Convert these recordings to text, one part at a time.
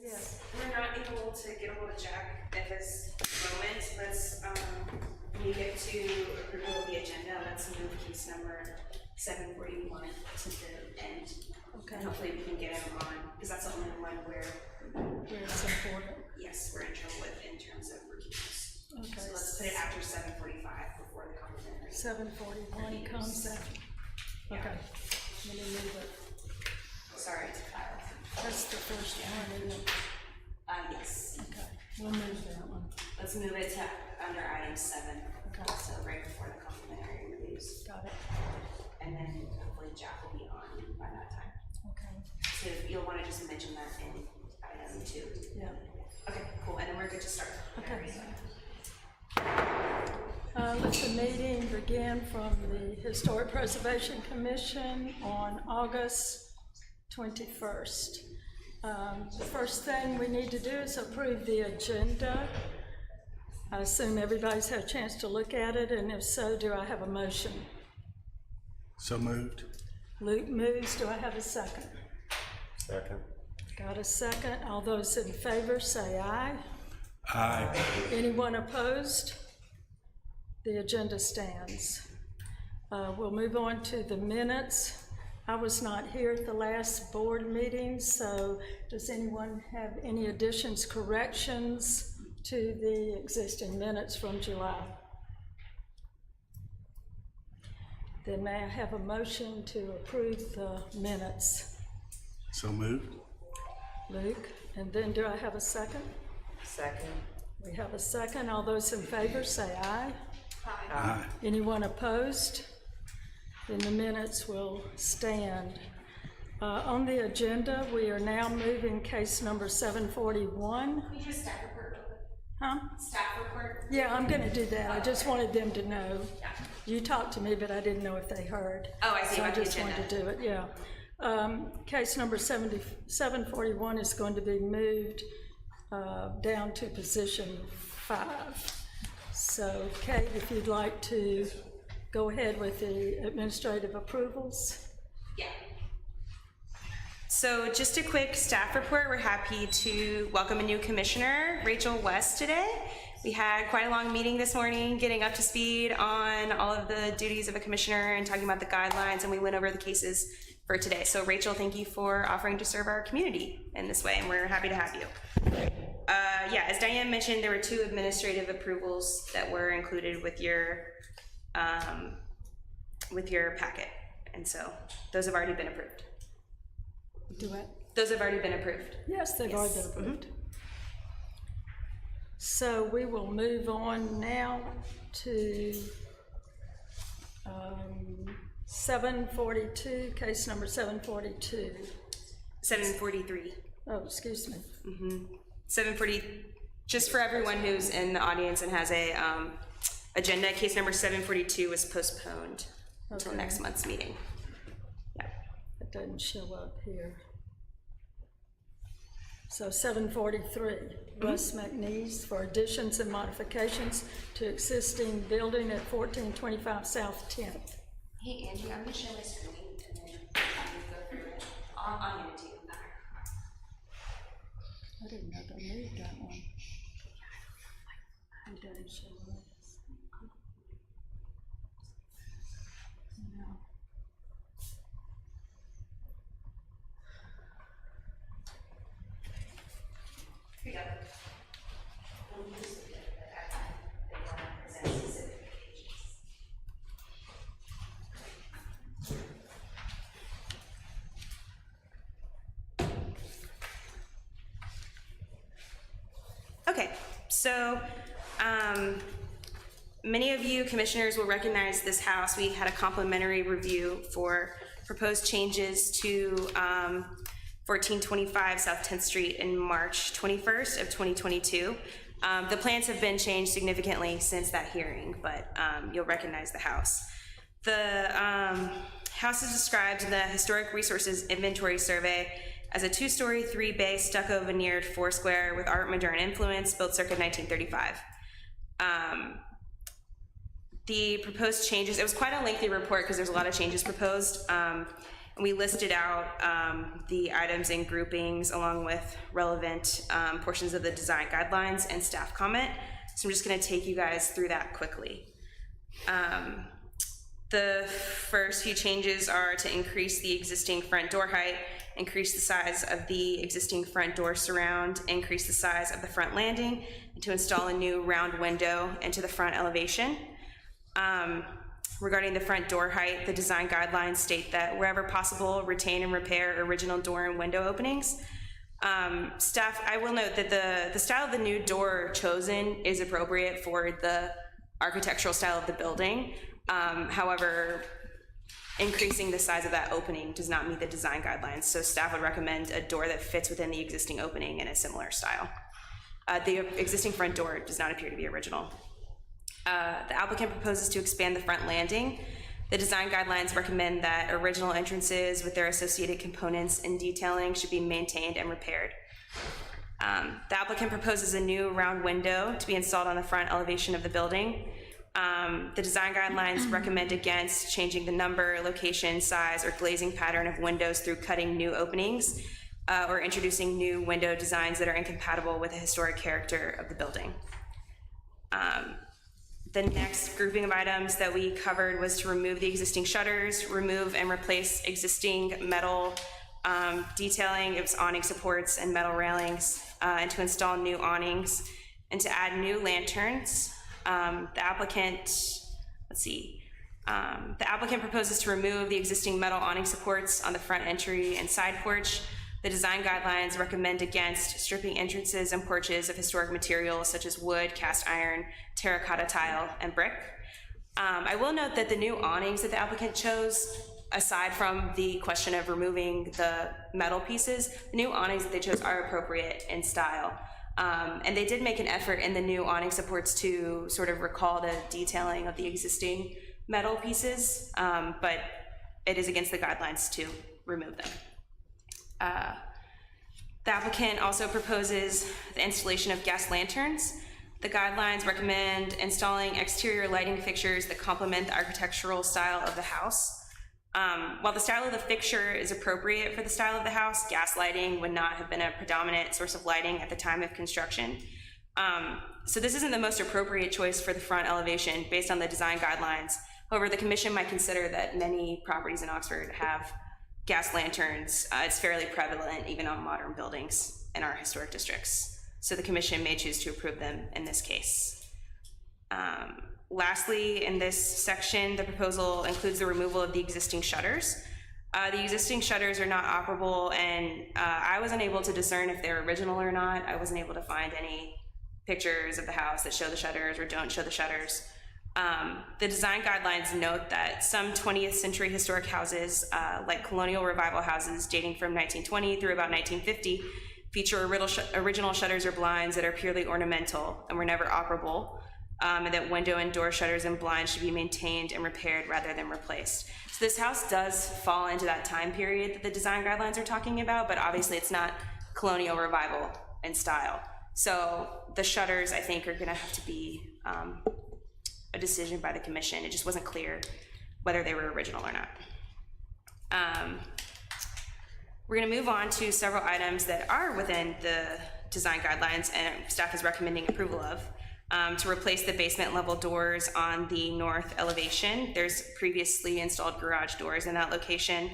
Yes. We're not able to get a hold of Jack at this moment. Let's, when you get to approval of the agenda, let's move case number 741 to the end. Okay. And hopefully we can get him on, because that's the only one where, It's important. yes, we're in trouble with in terms of recusals. Okay. So let's put it after 7:45 before the complimentary. 7:41 comes after. Okay. Let me move it. Sorry to Kyle. That's the first one, isn't it? Yes. Okay. We'll move that one. Let's move it to under item 7. Okay. So right before the complimentary reviews. Got it. And then hopefully Jack will be on by that time. Okay. So you'll want to just mention that in item 2. Yeah. Okay, cool. And then we're good to start. Okay. Let the meeting begin from the Historic Preservation Commission on August 21st. The first thing we need to do is approve the agenda. I assume everybody's had a chance to look at it, and if so, do I have a motion? So moved. Luke moves. Do I have a second? Second. Got a second. All those in favor say aye. Aye. Anyone opposed? The agenda stands. We'll move on to the minutes. I was not here at the last board meeting, so does anyone have any additions, corrections to the existing minutes from July? Then may I have a motion to approve the minutes? So moved. Luke, and then do I have a second? Second. We have a second. All those in favor say aye. Aye. Anyone opposed? Then the minutes will stand. On the agenda, we are now moving case number 741. Can you do a staff report real quick? Huh? Staff report? Yeah, I'm gonna do that. I just wanted them to know. You talked to me, but I didn't know if they heard. Oh, I see. So I About the just wanted to do it, yeah. Case number 741 is going to be moved down to position 5. So, Kate, if you'd like to go ahead with the administrative approvals. Yeah. So just a quick staff report. We're happy to welcome a new commissioner, Rachel West, today. We had quite a long meeting this morning, getting up to speed on all of the duties of a commissioner and talking about the guidelines, and we went over the cases for today. So Rachel, thank you for offering to serve our community in this way, and we're happy to have you. Yeah, as Diane mentioned, there were 2 administrative approvals that were included with your packet, and so those have already been approved. Do it. Those have already been approved. Yes, they've already been Yes. approved. So we will move on now to 742, case number 742. 743. Oh, excuse me. 740, just for everyone who's in the audience and has a agenda, case number 742 was postponed until Okay. next month's meeting. Yeah. It doesn't show up here. So 743, Russ McNeese for additions and modifications to existing building at 1425 South 10th. Hey, Angie, I'm gonna share my screen and then you go through it. I'll hand it to you. I didn't know they moved that one. It doesn't show up. No. Here you go. We'll use it at that time. They want to present specific occasions. Okay, so many of you commissioners will recognize this house. We had a complimentary review for proposed changes to 1425 South 10th Street in March 21st of 2022. The plans have been changed significantly since that hearing, but you'll recognize the house. The house is described in the Historic Resources Inventory Survey as a 2-story, 3-bay stucco veneered 4-square with Art Moderne influence, built circa 1935. The proposed changes, it was quite a lengthy report because there's a lot of changes proposed. And we listed out the items in groupings along with relevant portions of the design guidelines and staff comment. So I'm just going to take you guys through that quickly. The first few changes are to increase the existing front door height, increase the size of the existing front door surround, increase the size of the front landing, and to install a new round window into the front elevation. Regarding the front door height, the design guidelines state that wherever possible, retain and repair original door and window openings. Staff, I will note that the style of the new door chosen is appropriate for the architectural style of the building. However, increasing the size of that opening does not meet the design guidelines, so staff would recommend a door that fits within the existing opening in a similar style. The existing front door does not appear to be original. The applicant proposes to expand the front landing. The design guidelines recommend that original entrances with their associated components and detailing should be maintained and repaired. The applicant proposes a new round window to be installed on the front elevation of the building. The design guidelines recommend against changing the number, location, size, or glazing pattern of windows through cutting new openings or introducing new window designs that are incompatible with the historic character of the building. The next grouping of items that we covered was to remove the existing shutters, remove and replace existing metal detailing, it was awning supports and metal railings, and to install new awnings, and to add new lanterns. The applicant proposes to remove the existing metal awning supports on the front entry and side porch. The design guidelines recommend against stripping entrances and porches of historic materials such as wood, cast iron, terracotta tile, and brick. I will note that the new awnings that the applicant chose, aside from the question of removing the metal pieces, the new awnings that they chose are appropriate in style. And they did make an effort in the new awning supports to sort of recall the detailing of the existing metal pieces, but it is against the guidelines to remove them. The applicant also proposes the installation of gas lanterns. The guidelines recommend installing exterior lighting fixtures that complement the architectural style of the house. While the style of the fixture is appropriate for the style of the house, gas lighting would not have been a predominant source of lighting at the time of construction. So this isn't the most appropriate choice for the front elevation based on the design guidelines. However, the commission might consider that many properties in Oxford have gas lanterns. It's fairly prevalent even on modern buildings in our historic districts. So the commission may choose to approve them in this case. Lastly, in this section, the proposal includes the removal of the existing shutters. The existing shutters are not operable, and I was unable to discern if they're original or not. I wasn't able to find any pictures of the house that show the shutters or don't show the shutters. The design guidelines note that some 20th century historic houses, like colonial revival houses dating from 1920 through about 1950, feature original shutters or blinds that are purely ornamental and were never operable. And that window and door shutters and blinds should be maintained and repaired rather than replaced. So this house does fall into that time period that the design guidelines are talking about, but obviously it's not colonial revival in style. So the shutters, I think, are gonna have to be a decision by the commission. It just wasn't clear whether they were original or not. We're gonna move on to several items that are within the design guidelines and staff is recommending approval of. To replace the basement level doors on the north elevation. There's previously installed garage doors in that location.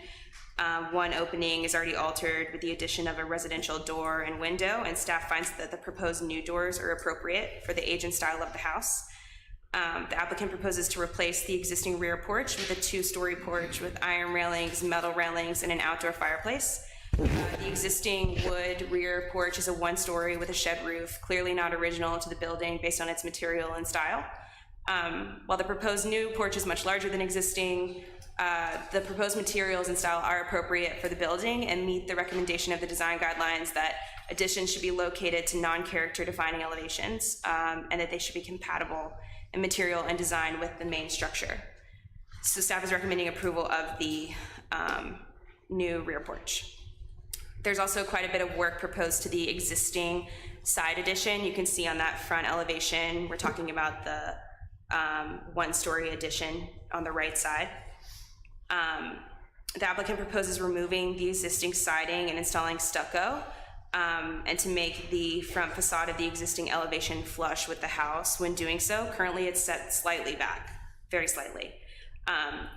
One opening is already altered with the addition of a residential door and window, and staff finds that the proposed new doors are appropriate for the age and style of the house. The applicant proposes to replace the existing rear porch with a 2-story porch with iron railings, metal railings, and an outdoor fireplace. The existing wood rear porch is a 1-story with a shed roof, clearly not original to the building based on its material and style. While the proposed new porch is much larger than existing, the proposed materials and style are appropriate for the building and meet the recommendation of the design guidelines that additions should be located to non-character defining elevations and that they should be compatible in material and design with the main structure. So staff is recommending approval of the new rear porch. There's also quite a bit of work proposed to the existing side addition. You can see on that front elevation, we're talking about the 1-story addition on the right side. The applicant proposes removing the existing siding and installing stucco, and to make the front facade of the existing elevation flush with the house. When doing so, currently it's set slightly back, very slightly.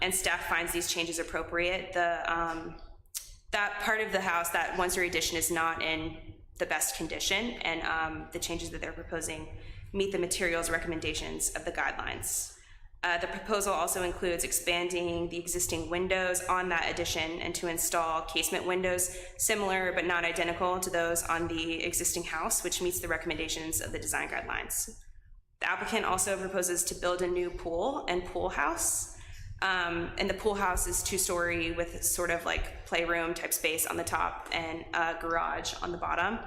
And staff finds these changes appropriate. That part of the house, that one-story addition, is not in the best condition, and the changes that they're proposing meet the materials recommendations of the guidelines. The proposal also includes expanding the existing windows on that addition and to install casement windows similar but not identical to those on the existing house, which meets the recommendations of the design guidelines. The applicant also proposes to build a new pool and pool house. And the pool house is 2-story with sort of like playroom type space on the top and a garage on the bottom.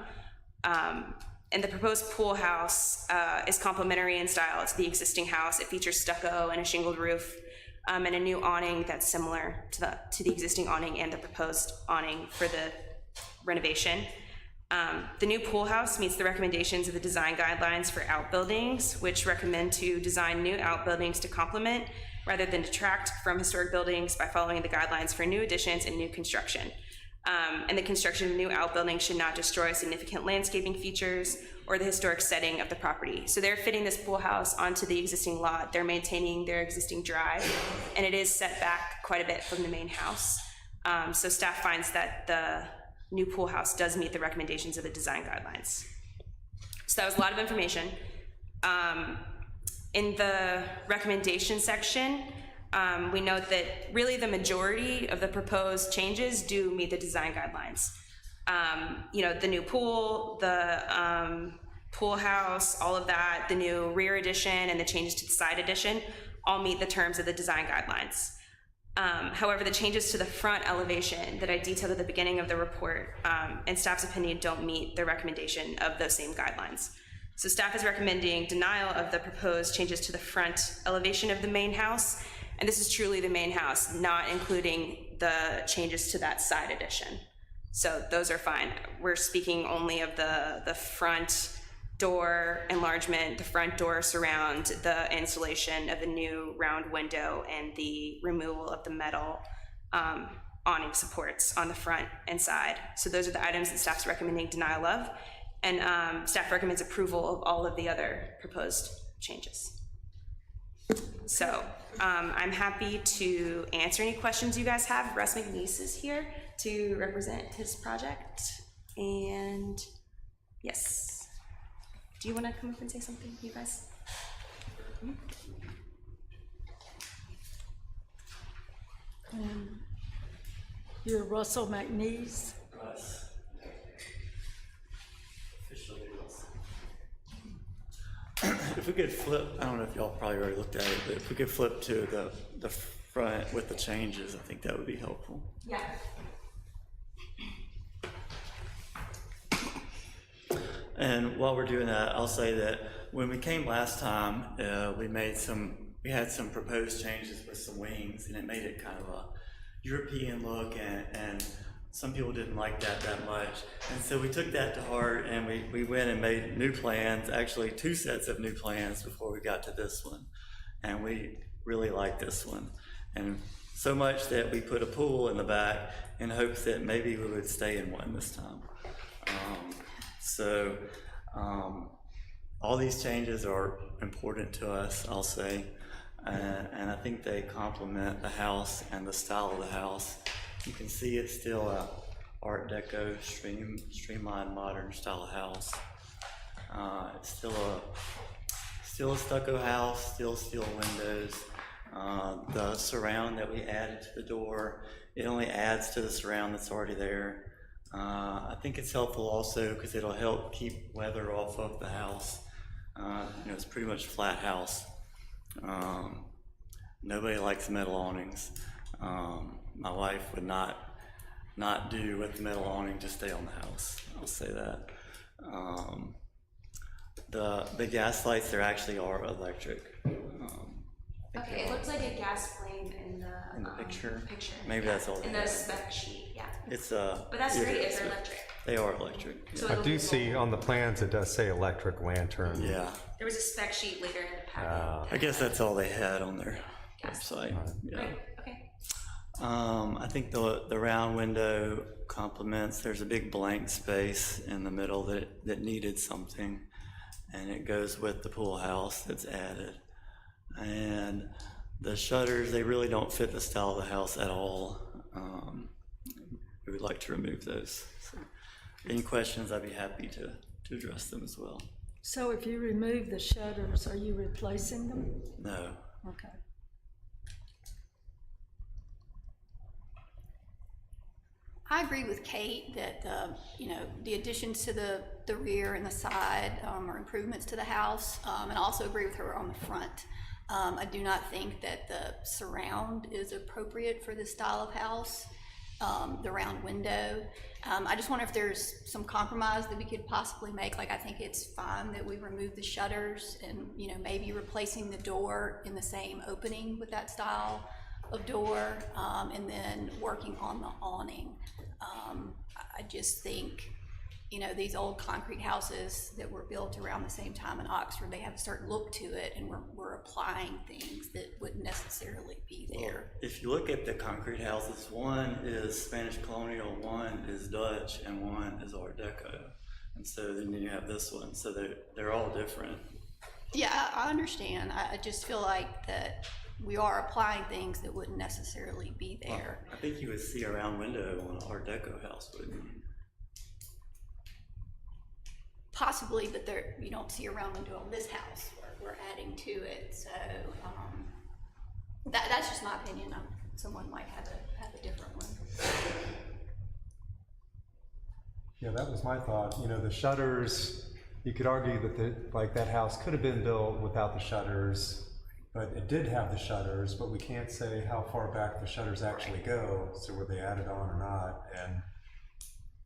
And the proposed pool house is complementary in style to the existing house. It features stucco and a shingled roof, and a new awning that's similar to the existing awning and the proposed awning for the renovation. The new pool house meets the recommendations of the design guidelines for outbuildings, which recommend to design new outbuildings to complement rather than detract from historic buildings by following the guidelines for new additions and new construction. And the construction of new outbuildings should not destroy significant landscaping features or the historic setting of the property. So they're fitting this pool house onto the existing lot. They're maintaining their existing drive, and it is set back quite a bit from the main house. So staff finds that the new pool house does meet the recommendations of the design guidelines. So that was a lot of information. In the recommendation section, we note that really the majority of the proposed changes do meet the design guidelines. The new pool, the pool house, all of that, the new rear addition and the changes to the side addition all meet the terms of the design guidelines. However, the changes to the front elevation that I detailed at the beginning of the report, in staff's opinion, don't meet the recommendation of those same guidelines. So staff is recommending denial of the proposed changes to the front elevation of the main house. And this is truly the main house, not including the changes to that side addition. So those are fine. We're speaking only of the front door enlargement, the front door surround, the installation of the new round window, and the removal of the metal awning supports on the front and side. So those are the items that staff's recommending denial of. And staff recommends approval of all of the other proposed changes. So I'm happy to answer any questions you guys have. Russ McNeese is here to represent his project. And yes, do you want to come up and say something, you guys? You're Russell McNeese. Russ. Officially Russ. If we could flip, I don't know if y'all probably already looked at it, but if we could flip to the front with the changes, I think that would be helpful. Yeah. And while we're doing that, I'll say that when we came last time, we had some proposed changes with some wings, and it made it kind of a European look, and some people didn't like that much. And so we took that to heart, and we went and made new plans, actually 2 sets of new plans before we got to this one. And we really like this one. And so much that we put a pool in the back in hopes that maybe we would stay in one this time. All these changes are important to us, I'll say, and I think they complement the house and the style of the house. You can see it's still a Art Deco, streamlined, modern style house. It's still a stucco house, still steel windows. The surround that we added to the door, it only adds to the surround that's already there. I think it's helpful also because it'll help keep weather off of the house. It's pretty much a flat house. Nobody likes metal awnings. My wife would not do with the metal awning to stay on the house. I'll say that. The gas lights there actually are electric. Okay, it looks like a gas flame in the picture. Maybe that's all. In the spec sheet, yeah. It's But that's great if they're electric. They are electric. So Yeah. I do see on the plans, it does say electric lantern. Yeah. there was a spec sheet later in the packet. I guess that's all they had on their Gas. website. Yeah. Great, okay. I think the round window complements, there's a big blank space in the middle that needed something, and it goes with the pool house that's added. And the shutters, they really don't fit the style of the house at all. We would like to remove those. So, any questions, I'd be happy to address them as well. So if you remove the shutters, are you replacing them? No. Okay. I agree with Kate that, you know, the additions to the rear and the side are improvements to the house, and I also agree with her on the front. I do not think that the surround is appropriate for this style of house, the round window. I just wonder if there's some compromise that we could possibly make. Like, I think it's fine that we remove the shutters and, you know, maybe replacing the door in the same opening with that style of door, and then working on the awning. I just think, you know, these old concrete houses that were built around the same time in Oxford, they have a certain look to it, and we're applying things that wouldn't necessarily be there. If you look at the concrete houses, one is Spanish colonial, one is Dutch, and one is Art Deco. And so then you have this one, so they're all different. Yeah, I understand. I just feel like that we are applying things that wouldn't necessarily be there. I think you would see a round window on an Art Deco house, wouldn't you? Possibly, but there, you don't see a round window on this house. We're adding to it, so that's just my opinion. Someone might have a different one. Yeah, that was my thought. You know, the shutters, you could argue that that house could have been built without the shutters, but it did have the shutters, but we can't say how far back the shutters actually go, so were they added on or not. And,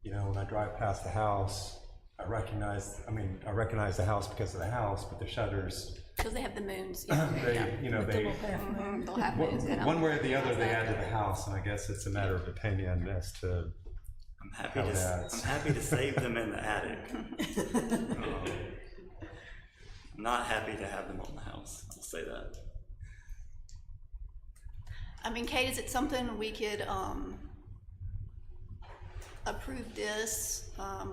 you know, when I drive past the house, I recognize the house because of the house, but the shutters, Because they have the moons. they'll have moons in them. one way or the other, they add to the house, and I guess it's a matter of opinion as to I'm happy to save them in the attic. I'm not happy to have them on the house, I'll say that. I mean, Kate, is it something we could approve this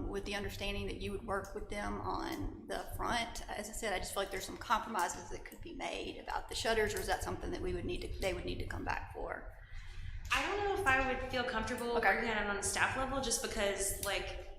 with the understanding that you would work with them on the front? As I said, I just feel like there's some compromises that could be made about the shutters, or is that something that they would need to come back for? I don't know if I would feel comfortable Okay. working on it on the staff level, just because, like,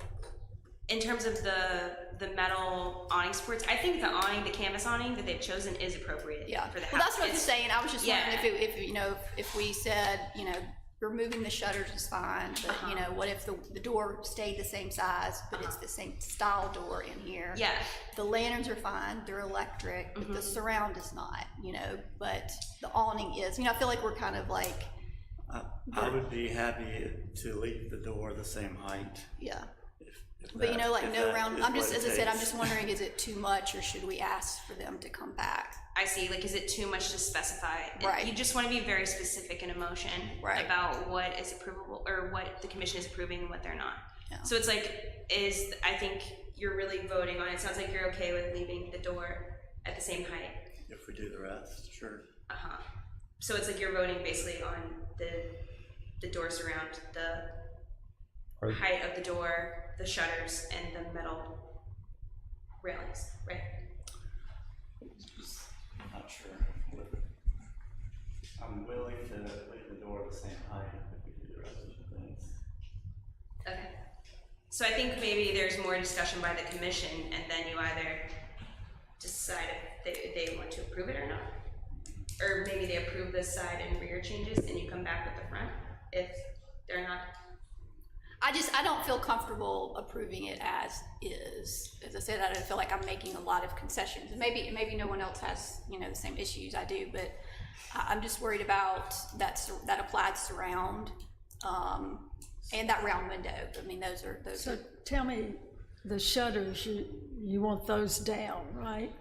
in terms of the metal awning supports, I think the awning, the canvas awning that they've chosen is appropriate Yeah. for the house. Well, that's what I was It's- saying. I was just yeah. wondering if you know, if we said, you know, removing the shutters is fine, but you know, what if the door stayed the same size, but it's the same style door in here? Yeah. The lanterns are fine, they're electric, but the surround is not, you know, but the awning is. You know, I feel like we're kind of like, I would be happy to leave the door the same height. yeah. if But you know, like if no that round, is I'm just, what as it I said, I'm takes. just wondering, is it too much, or should we ask for them to come back? I see, like, is it too much to specify? Right. You just want to be very specific in a motion Right. about what is approvable, or what the commission is approving and what they're not. Yeah. So it's like, I think you're really voting on, it sounds like you're okay with leaving the door at the same height. If we do the rest, sure. Uh-huh. So it's like you're voting basically on the doors around, the Or- height of the door, the shutters, and the metal railings, right? I'm not sure. I'm willing to leave the door the same height if we do the rest of the things. Okay. So I think maybe there's more discussion by the commission, and then you either decide if they want to approve it or not. Or maybe they approve the side and rear changes, and you come back with the front, if they're not. I don't feel comfortable approving it as is. As I said, I don't feel like I'm making a lot of concessions. And maybe no one else has, you know, the same issues I do, but I'm just worried about that applied surround, and that round window. I mean, those are. So tell me, the shutters, you want those down, right?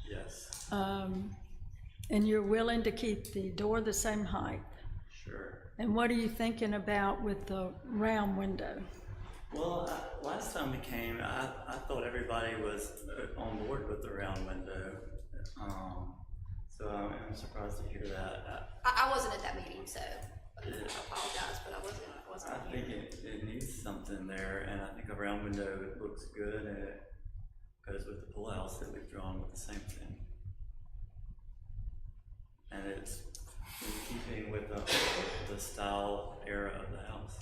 Yes, And you're willing to keep the door the same height? sure. And what are you thinking about with the round window? Well, last time we came, I thought everybody was on board with the round window. So I'm surprised to hear that. I wasn't at that meeting, so. I apologize, but I wasn't. I think it needs something there, and I think a round window looks good, and it goes with the pool house that we've drawn with the same thing. And it's in keeping with the style era of the house.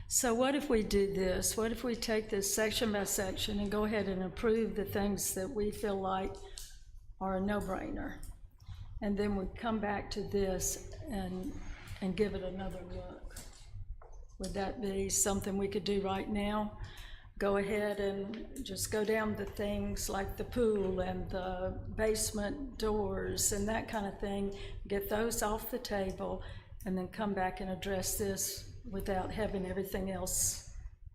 So what if we do this? What if we take this section by section and go ahead and approve the things that we feel like are a no-brainer? And then we come back to this and give it another look. Would that be something we could do right now? Go ahead and just go down the things like the pool and the basement doors and that kind of thing, get those off the table, and then come back and address this without having everything else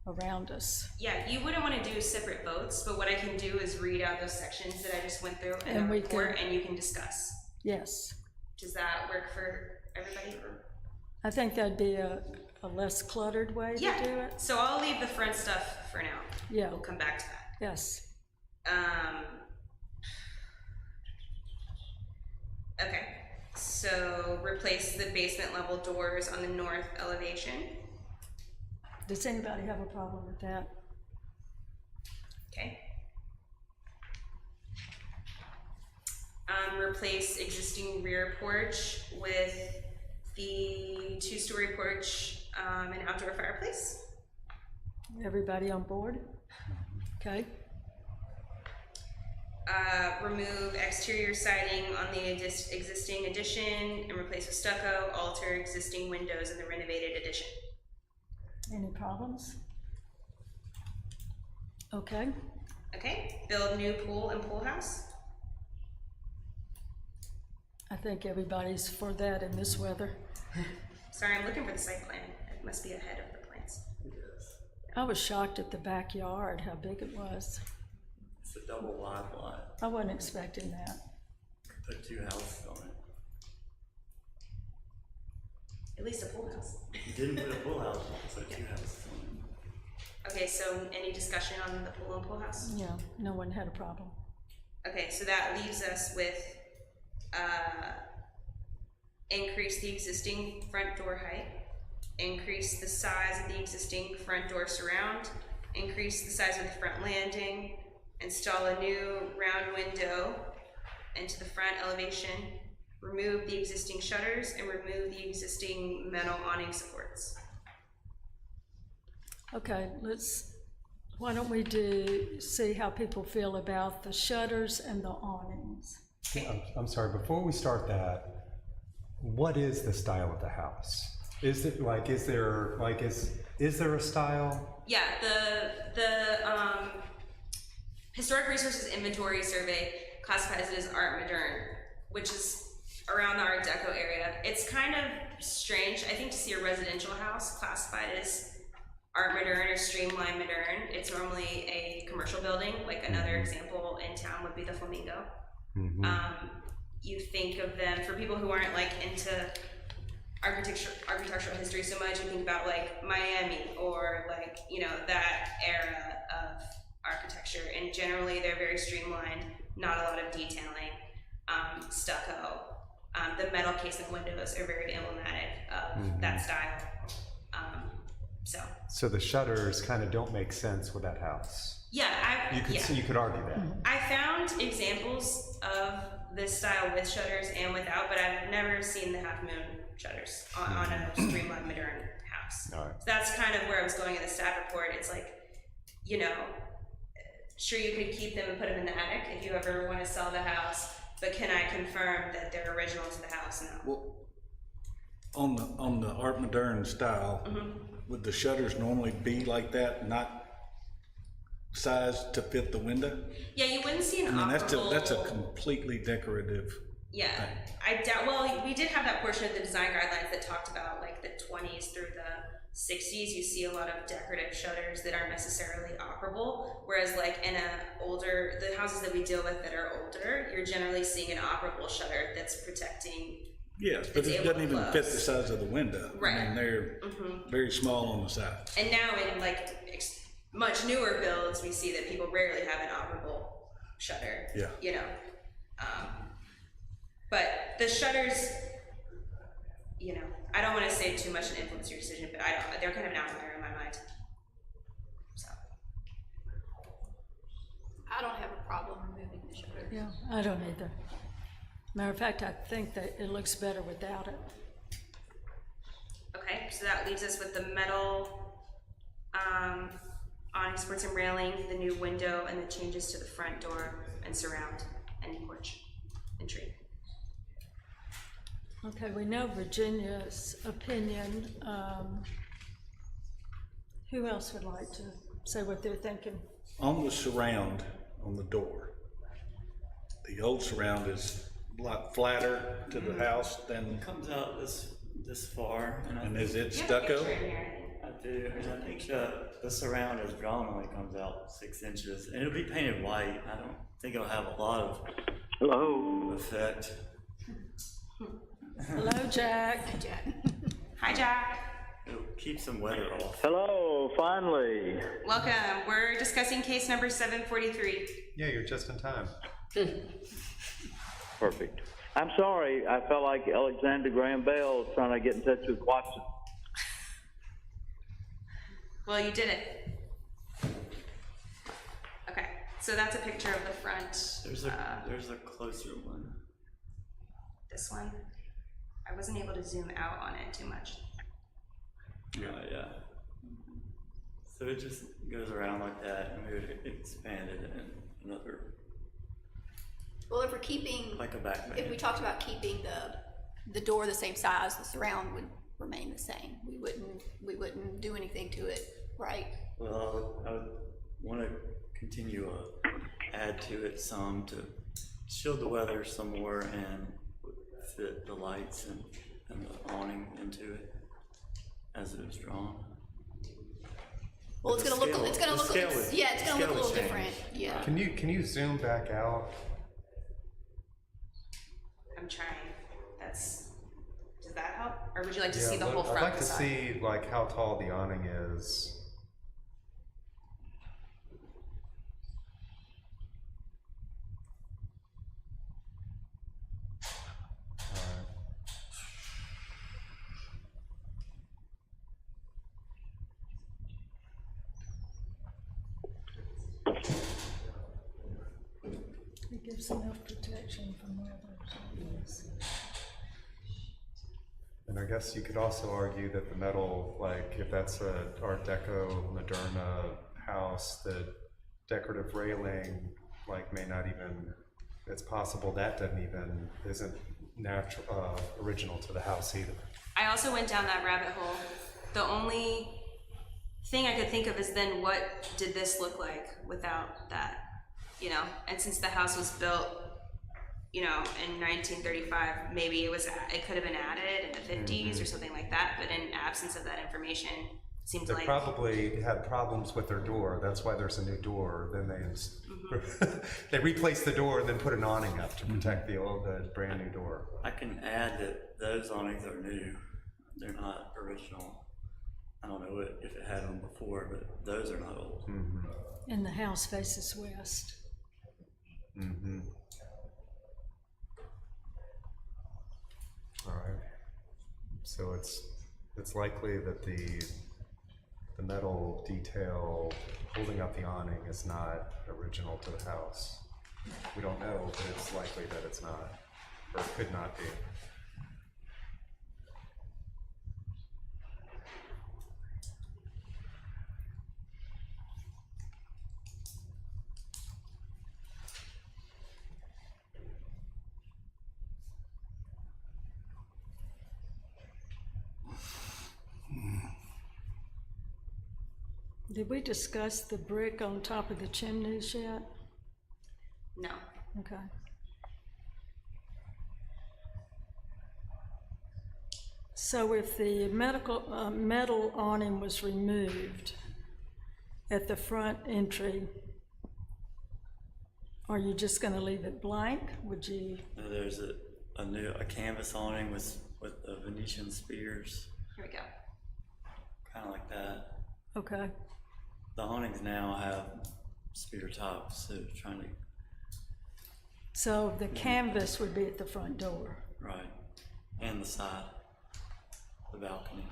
around us. Yeah, you wouldn't want to do separate votes, but what I can do is read out those sections that I just went through in And the we report, can- and you can discuss. Yes, Does that work for everybody? I think that'd be a less cluttered way to do Yeah, it. so I'll leave the front stuff for now. Yeah. We'll come back to that. Yes, Okay, so replace the basement level doors on the north elevation. does anybody have a problem with that? Okay. Replace existing rear porch with the 2-story porch and outdoor fireplace. Everybody on board? Okay, Remove exterior siding on the existing addition and replace with stucco. Alter existing windows in the renovated addition. any problems? Okay, Okay. Build new pool and pool house. I think everybody's for that in this weather. Sorry, I'm looking for the site plan. It must be ahead of the plans. I was shocked at the backyard, how big it was. It's a double wide lot. I wasn't expecting that. Put 2 houses on it. At least a pool house. You didn't put a pool house on it, put 2 houses on it. Okay, so any discussion on the pool and pool house? Yeah, no one had a problem. Okay, so that leaves us with increase the existing front door height, increase the size of the existing front door surround, increase the size of the front landing, install a new round window into the front elevation, remove the existing shutters, and remove the existing metal awning supports. Okay, why don't we see how people feel about the shutters and the awnings? I'm sorry, before we start that, what is the style of the house? Is it like, is there a style? Yeah, the Historic Resources Inventory Survey classifies it as Art Moderne, which is around the Art Deco area. It's kind of strange, I think, to see a residential house classified as Art Moderne or Streamline Moderne. It's normally a commercial building, like another example in town would be the Flamingo. You think of them, for people who aren't like into architectural history so much, you think about like Miami or like, you know, that era of architecture, and generally they're very streamlined, not a lot of detailing, stucco. The metal casing windows are very emblematic of that style. So the shutters kind of don't make sense with that house. Yeah, You could argue that. I found examples of this style with shutters and without, but I've never seen the half moon shutters on a streamlined modern house. All right. So that's kind of where I was going in the staff report. It's like, you know, sure, you could keep them and put them in the attic if you ever want to sell the house, but can I confirm that they're original to the house? No. Well, on the Art Moderne style, would the shutters normally be like that, not sized to fit the window? Yeah, you wouldn't see an I mean, operable. that's a completely decorative. Yeah, I doubt. Well, we did have that portion of the design guidelines that talked about like the 20s through the 60s. You see a lot of decorative shutters that aren't necessarily operable, whereas like in the houses that we deal with that are older, you're generally seeing an operable shutter that's protecting. Yes, but It's it able doesn't to even fit the close. size of the window. Right. I mean, they're very small on the side. And now in like much newer builds, we see that people rarely have an operable shutter. Yeah. You know, but the shutters you know, I don't want to say too much and influence your decision, but they're kind of an outlier in my mind. So, I don't have a problem removing the shutters. Yeah, I don't either. Matter of fact, I think that it looks better without it. okay, so that leaves us with the metal awning, supports and railing, the new window, and the changes to the front door and surround and porch entry. Okay, we know Virginia's opinion. Who else would like to say what they're thinking? On the surround, on the door, the old surround is a lot flatter to the house than, It comes out this far, and and is it You have a stucco? picture in here, I think. I do, and I think the surround is drawn only comes out 6 inches, and it'll be painted white. I don't think it'll have a lot of effect. Hello, Jack. Jack. Hi, Jack. It'll keep some weather off. Hello, finally. Welcome. We're discussing case number 743. Yeah, you're just in time. Perfect. I'm sorry, I felt like Alexander Graham Bell trying to get in touch with Watson. Well, you did it. Okay, so that's a picture of the front. There's a closer one. This one. I wasn't able to zoom out on it too much. Yeah. So it just goes around like that, and we would expand it in another, Well, if we're keeping, like a back if we bay. talked about keeping the door the same size, the surround would remain the same. We wouldn't do anything to it, right? Well, I would want to continue add to it some to shield the weather some more and fit the lights and the awning into it as it is drawn. Well, it's The gonna look, scale- it's gonna the look, scale would- yeah, it's gonna look a scale little would different, change. yeah. Can you zoom back out? I'm trying. Does that help? Or would you like to Yeah, see the but whole front I'd like to facade? see like how tall the awning is. Alright. It gives enough protection from weather. And I guess you could also argue that the metal, like if that's a Art Deco Moderna house, the decorative railing like may not even, it's possible that isn't natural, original to the house either. I also went down that rabbit hole. The only thing I could think of is then what did this look like without that? You know, and since the house was built, you know, in 1935, maybe it could have been added in the 50s or something like that, but in absence of that information, it seems They like probably had problems with their door, that's why there's a new door, then they replaced the door and then put an awning up to protect the brand new door. I can add that those awnings are new. They're not original. I don't know if it had them before, but those are not old. And the house faces west. Mm-hmm. All right. So it's likely that the metal detail holding up the awning is not original to the house. We don't know, but it's likely that it's not, or it could not be. Did we discuss the brick on top of the chimneys yet? no. Okay. So if the metal awning was removed at the front entry, are you just gonna leave it blank? Would you, There's a canvas awning with the Venetian spears, Here we go. kind of like that. okay, The awnings now have spear tops, so trying to, so the canvas would be at the front door. right, and the side. the balcony.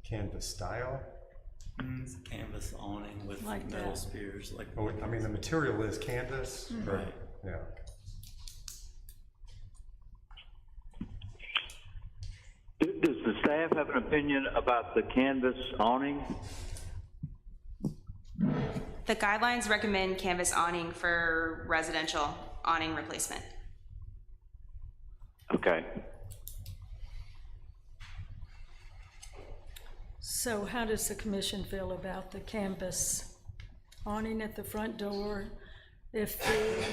Canvas style? It's a canvas awning with Like metal that. spears, like. Oh, I mean, the material is canvas? or- Right. Yeah. Does the staff have an opinion about the canvas awning? The guidelines recommend canvas awning for residential awning replacement. Okay. So how does the commission feel about the canvas awning at the front door if the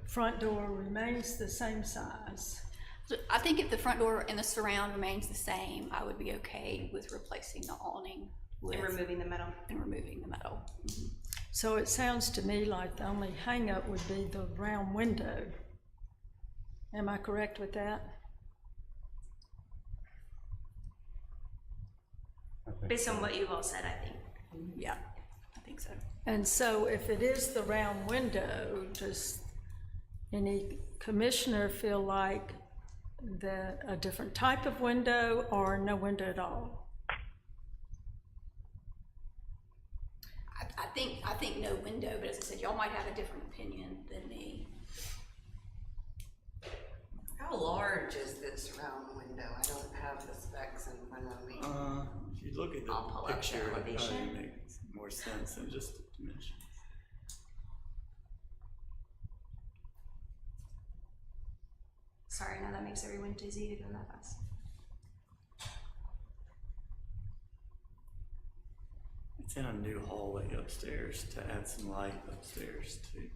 front door remains the same size? So I think if the front door and the surround remains the same, I would be okay with replacing the awning with, And removing the metal. and removing the metal. So it sounds to me like the only hangup would be the round window. Am I correct with that? I think Based so. on what you've all said, I think. Yeah, I think so. And so if it is the round window, does any commissioner feel like that a different type of window or no window at all? I think no window, but as I said, y'all might have a different opinion than me. How large is this round window? I don't have the specs in front of me. If you look at I'll pull the up the picture, it elevation. probably makes more sense than just the dimensions. Sorry, now that makes everyone dizzy to go that fast. It's in a new hallway upstairs to add some light upstairs too.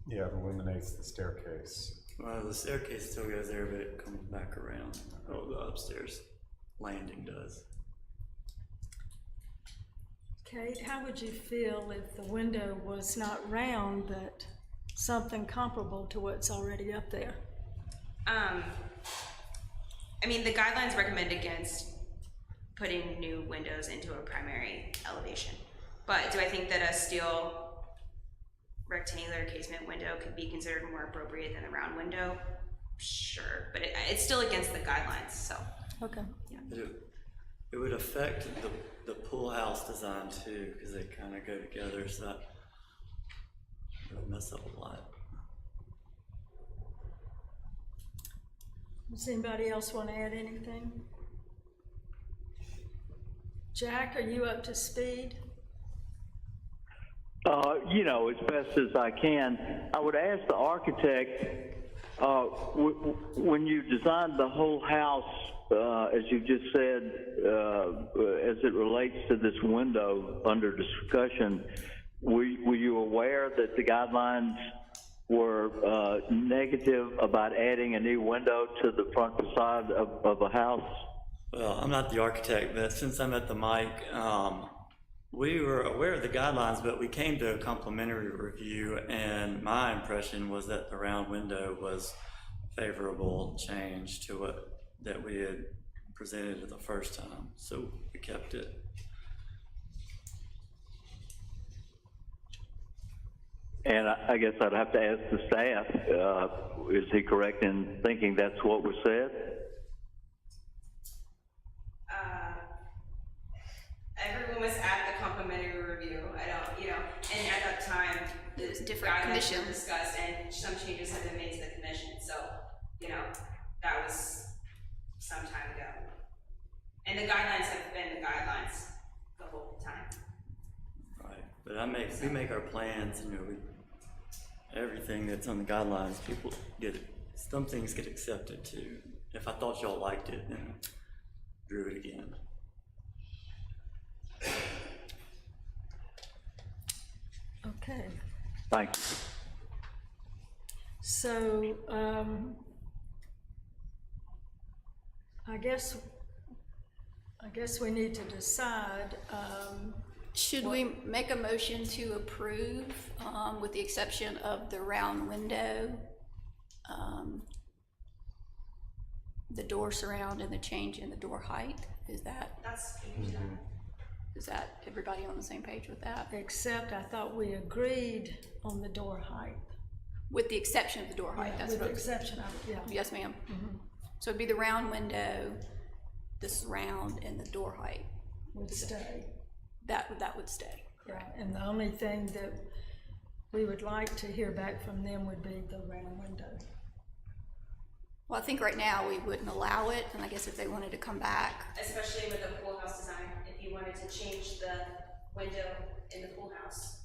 Yeah, it illuminates the staircase. Well, the staircase still goes there, but it comes back around. Oh, the upstairs landing does. Kate, how would you feel if the window was not round, but something comparable to what's already up there? I mean, the guidelines recommend against putting new windows into a primary elevation. But do I think that a steel rectangular casement window could be considered more appropriate than a round window? Sure, but it's still against the guidelines, so. Okay. But it would affect the pool house design too, because they kind of go together, so that would mess up a lot. Does anybody else want to add anything? Jack, are you up to speed? As best as I can. I would ask the architect, when you designed the whole house, as you just said, as it relates to this window under discussion, were you aware that the guidelines were negative about adding a new window to the front facade of a house? Well, I'm not the architect, but since I'm at the mic, we were aware of the guidelines, but we came to a complimentary review, and my impression was that the round window was a favorable change to what that we had presented the first time, so we kept it. And I guess I'd have to ask the staff, is he correct in thinking that's what was said? Everyone was at the complimentary review. I don't, and at that time, the was different guidelines commission. were discussed and some changes have been made to the commission, so, that was some time ago. And the guidelines have been the guidelines the whole time. Right, but we make our plans, everything that's on the guidelines, people get it. Some things get accepted too. If I thought y'all liked it, then drew it again. Okay. Thank you. So, I guess we need to decide, Should we make a motion to approve, with the exception of the round window, the door surround and the change in the door height? Is that everybody on the same page with that? except I thought we agreed on the door height. With the exception of the door height, that's With the what, exception of, yeah. yes, ma'am. So it'd be the round window, the surround, and the door height. Would stay. That would stay. Yeah, and the only thing that we would like to hear back from them would be the round window. Well, I think right now we wouldn't allow it, and I guess if they wanted to come back, Especially with the pool house design, if you wanted to change the window in the pool house,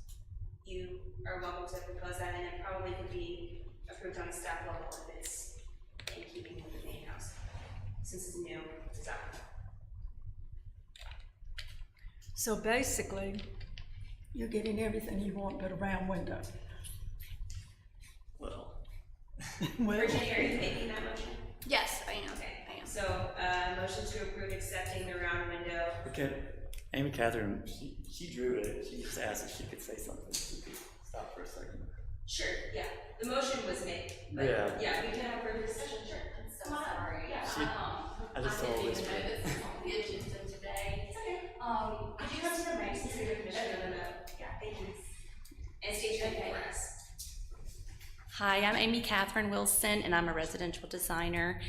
you are welcome to propose that, and it probably could be approved on a staff level if it's in keeping with the main house, since it's a new design. So basically, you're getting everything you want but a round window. Well, Well, Virginia, are you making that motion? yes, I am. Okay, I am. so, motion to approve accepting the round window. okay, Amy Catherine, she drew it, she just asked if she could say something, she could stop for a second. Sure, yeah, the motion was made, but Yeah. yeah, we can have further discussion, sure. So sorry. Yeah. I just told didn't this. even know this was on the agenda today. It's okay. Could you come to the mic since you're the commissioner? Yeah, thank you. And state your name for us. Hi, I'm Amy Catherine Wilson, and I'm a residential designer.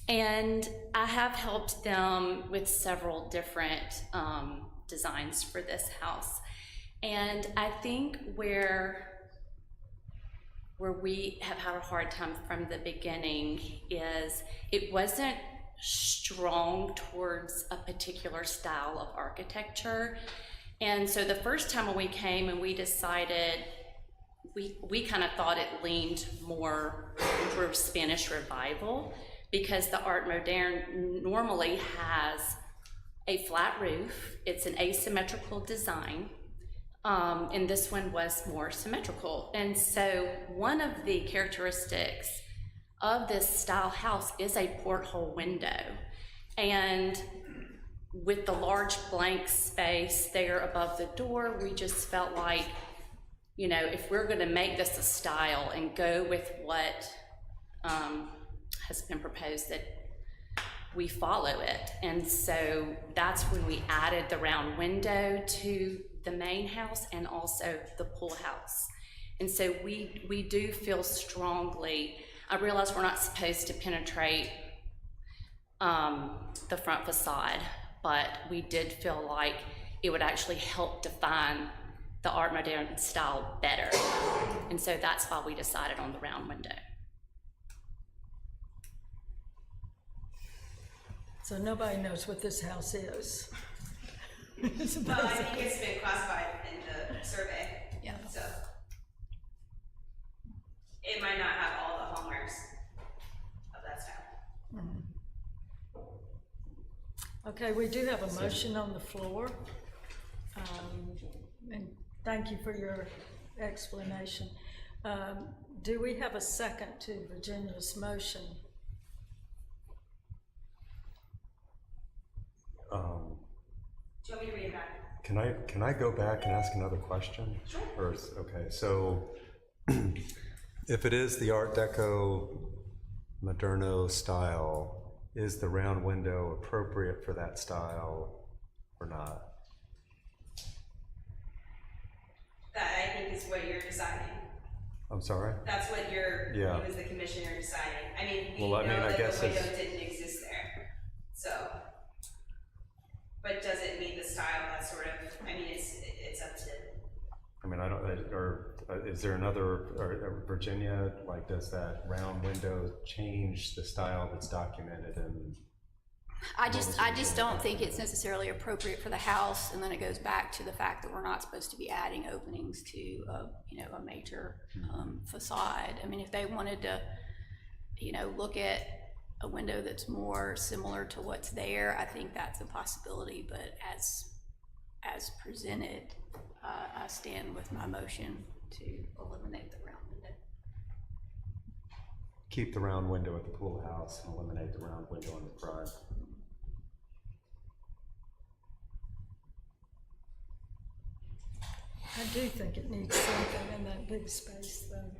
And I have helped them with several different designs for this house. And I think where we have had a hard time from the beginning is it wasn't strong towards a particular style of architecture. And so the first time when we came and we decided, we kind of thought it leaned more towards Spanish Revival, because the Art Moderne normally has a flat roof. It's an asymmetrical design. And this one was more symmetrical. And so one of the characteristics of this style house is a porthole window. And with the large blank space there above the door, we just felt like, you know, if we're gonna make this a style and go with what has been proposed, that we follow it. And so that's when we added the round window to the main house and also the pool house. And so we do feel strongly, I realize we're not supposed to penetrate the front facade, but we did feel like it would actually help define the Art Moderne style better. And so that's why we decided on the round window. so nobody knows what this house is. Well, I think it's been classified in the survey. Yeah. So it might not have all the hallmarks of that style. Okay, we do have a motion on the floor. And thank you for your explanation. Do we have a second to Virginia's motion? Do you want me to read it back? Can I go back and ask another question? Sure. Or okay, so if it is the Art Deco Moderno style, is the round window appropriate for that style or not? That I think is what you're deciding. I'm sorry? That's what you're, Yeah. you as the commissioner deciding. I mean, we Well, I mean, know I that guess the window it's- didn't exist there, so. But does it meet the style? That's sort of, I mean, it's up to, I mean, I don't, or is there another, or Virginia, like, does that round window change the style that's documented in? I just don't think it's necessarily appropriate for the house, and then it goes back to the fact that we're not supposed to be adding openings to a major facade. I mean, if they wanted to, look at a window that's more similar to what's there, I think that's a possibility, but as presented, I stand with my motion to eliminate the round window. Keep the round window at the pool house and eliminate the round window in the front. I do think it needs something in that big space, though.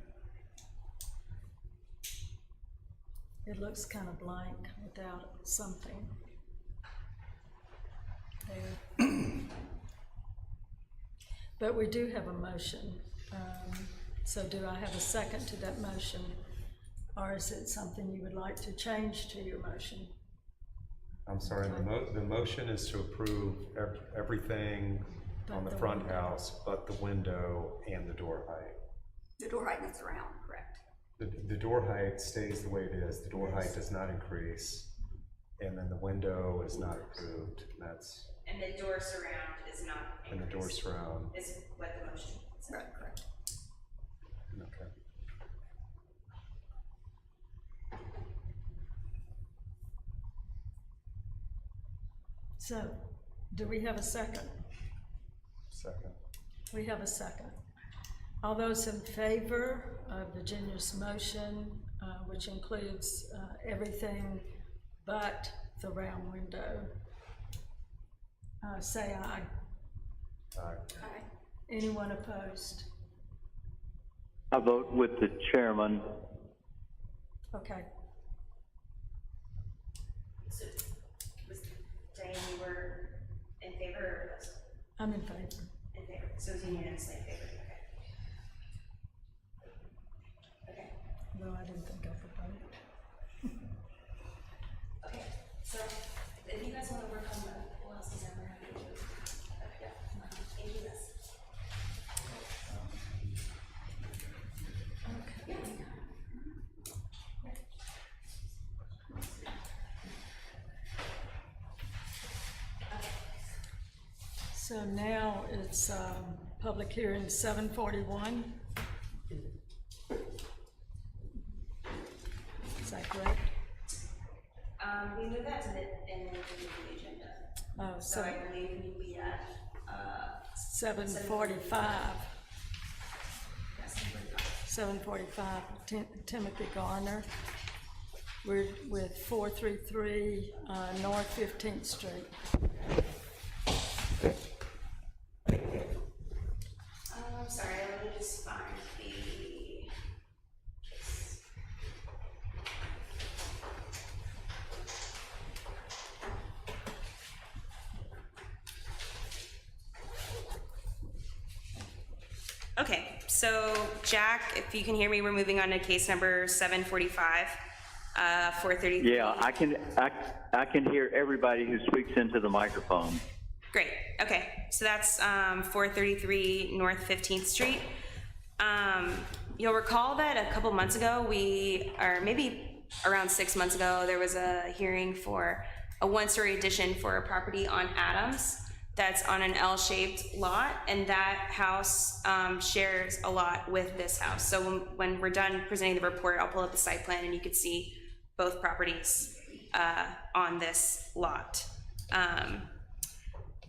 It looks kind of blank without something there. But we do have a motion. So do I have a second to that motion? Or is it something you would like to change to your motion? I'm sorry, the motion is to approve everything on the But the front window. house, but the window and the door height. The door height and the surround, correct? The door height stays the way it is, the door height does not increase, and then the window is not approved, that's, And the door surround is not and the door surround, is what the motion is. Right, correct. okay. So, do we have a second? Second. We have a second. All those in favor of Virginia's motion, which includes everything but the round window, say aye. Aye. Aye. Anyone opposed? I vote with the chairman. Okay. So, was Diane, you were in favor or opposed? I'm in favor. In favor, so it's unanimously in favor, okay. Okay, Well, I didn't think I could vote. okay, so if you guys wanna work on the, who else is ever happy to? Yeah, thank you, guys. So now it's public hearing 7:41. Is that correct? We moved that to the end of the agenda, Oh, so I believe we will be at, 7:45. yes, 7:45, Timothy Garner. We're with 433 North 15th Street. I'm sorry, let me just find the case. Okay, so Jack, if you can hear me, we're moving on to case number 745, 433. Yeah, I can hear everybody who speaks into the microphone. Great, okay, so that's 433 North 15th Street. You'll recall that a couple months ago, or maybe around 6 months ago, there was a hearing for a one-story addition for a property on Adams that's on an L-shaped lot, and that house shares a lot with this house. So when we're done presenting the report, I'll pull up the site plan and you can see both properties on this lot.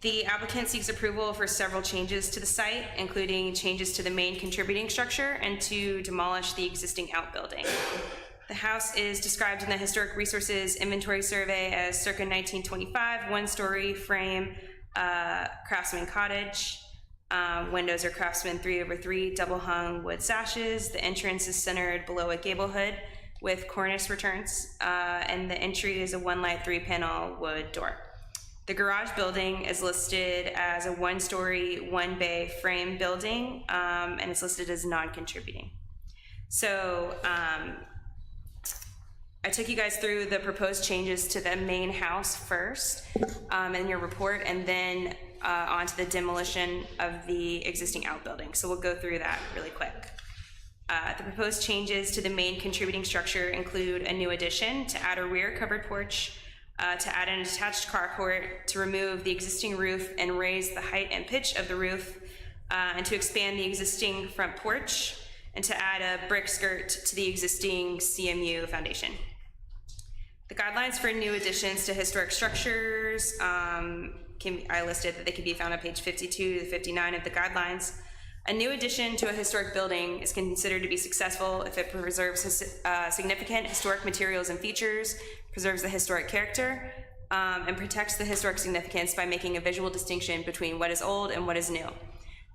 The applicant seeks approval for several changes to the site, including changes to the main contributing structure and to demolish the existing outbuilding. The house is described in the Historic Resources Inventory Survey as circa 1925, one-story frame, craftsman cottage. Windows are craftsman 3/3, double-hung wood sashes. The entrance is centered below a gable hood with cornice returns, and the entry is a one-light 3-panel wood door. The garage building is listed as a one-story, one-bay frame building, and it's listed as non-contributing. So I took you guys through the proposed changes to the main house first in your report, and then onto the demolition of the existing outbuilding. So we'll go through that really quick. The proposed changes to the main contributing structure include a new addition to add a rear covered porch, to add an attached carport, to remove the existing roof and raise the height and pitch of the roof, and to expand the existing front porch, and to add a brick skirt to the existing CMU foundation. The guidelines for new additions to historic structures, I listed that they can be found on page 52 to 59 of the guidelines. A new addition to a historic building is considered to be successful if it preserves significant historic materials and features, preserves the historic character, and protects the historic significance by making a visual distinction between what is old and what is new.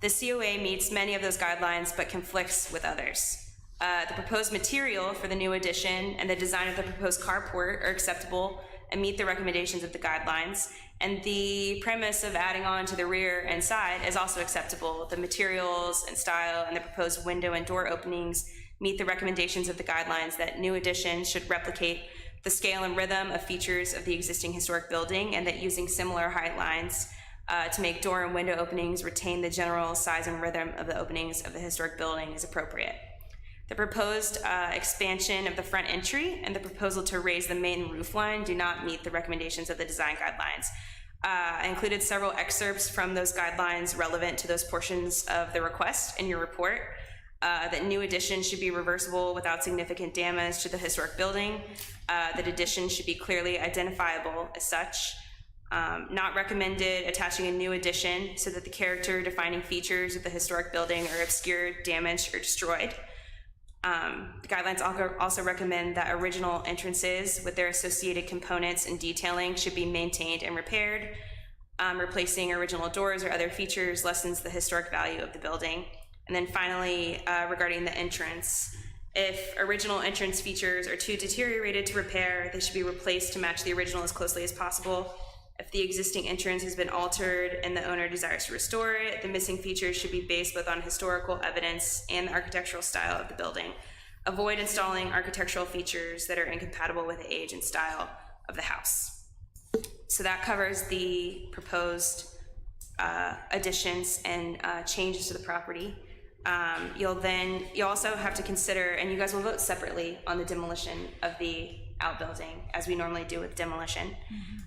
The COA meets many of those guidelines but conflicts with others. The proposed material for the new addition and the design of the proposed carport are acceptable and meet the recommendations of the guidelines. And the premise of adding on to the rear and side is also acceptable. The materials and style and the proposed window and door openings meet the recommendations of the guidelines that new additions should replicate the scale and rhythm of features of the existing historic building, and that using similar height lines to make door and window openings retain the general size and rhythm of the openings of the historic building is appropriate. The proposed expansion of the front entry and the proposal to raise the main roof line do not meet the recommendations of the design guidelines. I included several excerpts from those guidelines relevant to those portions of the request in your report. That new additions should be reversible without significant damage to the historic building. That additions should be clearly identifiable as such. Not recommended attaching a new addition so that the character defining features of the historic building are obscured, damaged, or destroyed. The guidelines also recommend that original entrances with their associated components and detailing should be maintained and repaired. Replacing original doors or other features lessens the historic value of the building. And then finally, regarding the entrance, if original entrance features are too deteriorated to repair, they should be replaced to match the original as closely as possible. If the existing entrance has been altered and the owner desires to restore it, the missing features should be based both on historical evidence and the architectural style of the building. Avoid installing architectural features that are incompatible with the age and style of the house. So that covers the proposed additions and changes to the property. You'll also have to consider, and you guys will vote separately on the demolition of the outbuilding, as we normally do with demolition.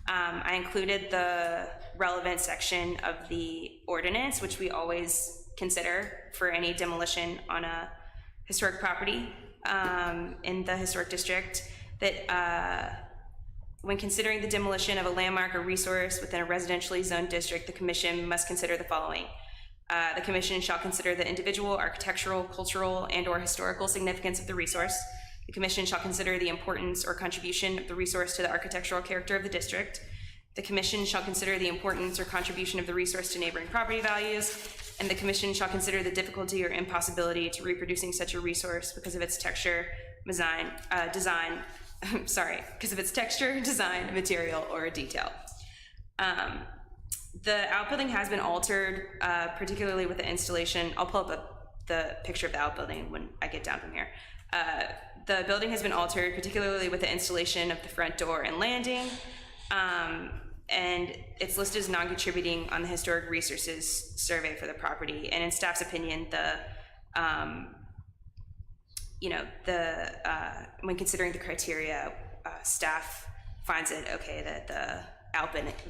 I included the relevant section of the ordinance, which we always consider for any demolition on a historic property in the historic district, that when considering the demolition of a landmark or resource within a residentially zoned district, the commission must consider the following. The commission shall consider the individual architectural, cultural, and/or historical significance of the resource. The commission shall consider the importance or contribution of the resource to the architectural character of the district. The commission shall consider the importance or contribution of the resource to neighboring property values. And the commission shall consider the difficulty or impossibility to reproducing such a resource because of its texture, design, material, or detail. The outbuilding has been altered, particularly with the installation. I'll pull up the picture of the outbuilding when I get down from here. The building has been altered, particularly with the installation of the front door and landing, and it's listed as non-contributing on the Historic Resources Survey for the property. And in staff's opinion, when considering the criteria, staff finds it okay that the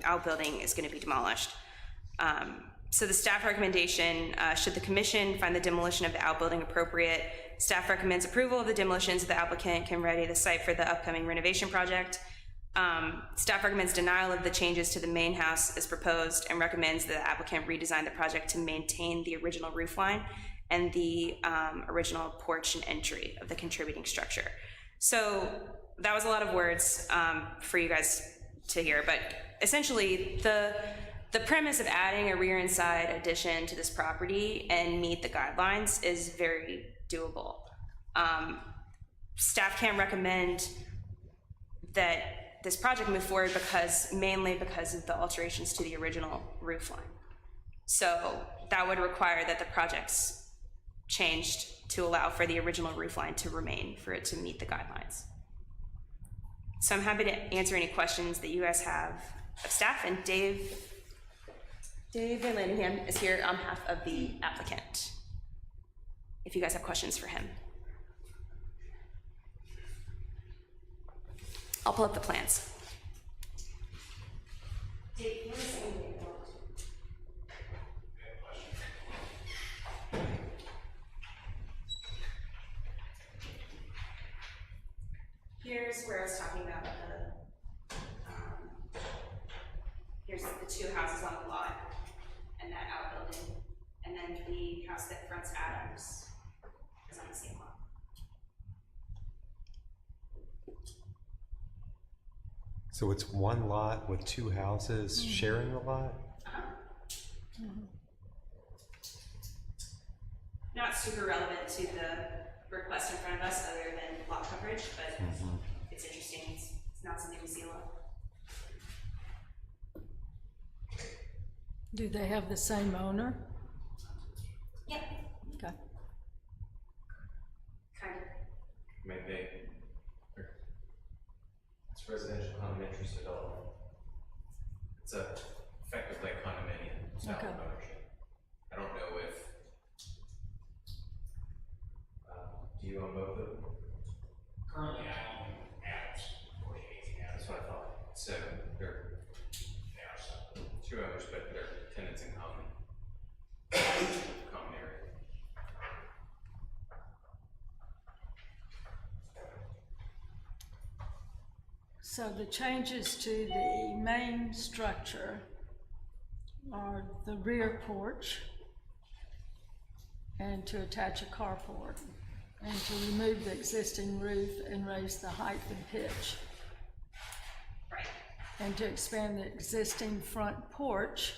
outbuilding is going to be demolished. So the staff recommendation, should the commission find the demolition of the outbuilding appropriate, staff recommends approval of the demolition so the applicant can ready the site for the upcoming renovation project. Staff recommends denial of the changes to the main house as proposed and recommends that the applicant redesign the project to maintain the original roof line and the original porch and entry of the contributing structure. So that was a lot of words for you guys to hear, but essentially the premise of adding a rear and side addition to this property and meet the guidelines is very doable. Staff can recommend that this project move forward mainly because of the alterations to the original roof line. So that would require that the project's changed to allow for the original roof line to remain for it to meet the guidelines. So I'm happy to answer any questions that you guys have of staff, and Dave Van Landingham is here on behalf of the applicant, if you guys have questions for him. I'll pull up the plans. Dave, you want to say anything? Here's where I was talking about here's the two houses on the lot and that outbuilding, and then the house that fronts Adams is on the same lot. So it's one lot with two houses sharing the lot? Not super relevant to the request in front of us other than lot coverage, but it's interesting. It's not something we see a lot. Do they have the same owner? Yep. Okay. Kind of. Maybe it's residential condominium development. It's effectively a condominium style Okay. of ownership. I don't know if, do you own both of them? Currently, I own Adams, 48 Adams. That's what I thought. So they're They are separate. two owners, but they're tenants in common. Common area. So the changes to the main structure are the rear porch and to attach a carport and to remove the existing roof and raise the height and pitch Right. and to expand the existing front porch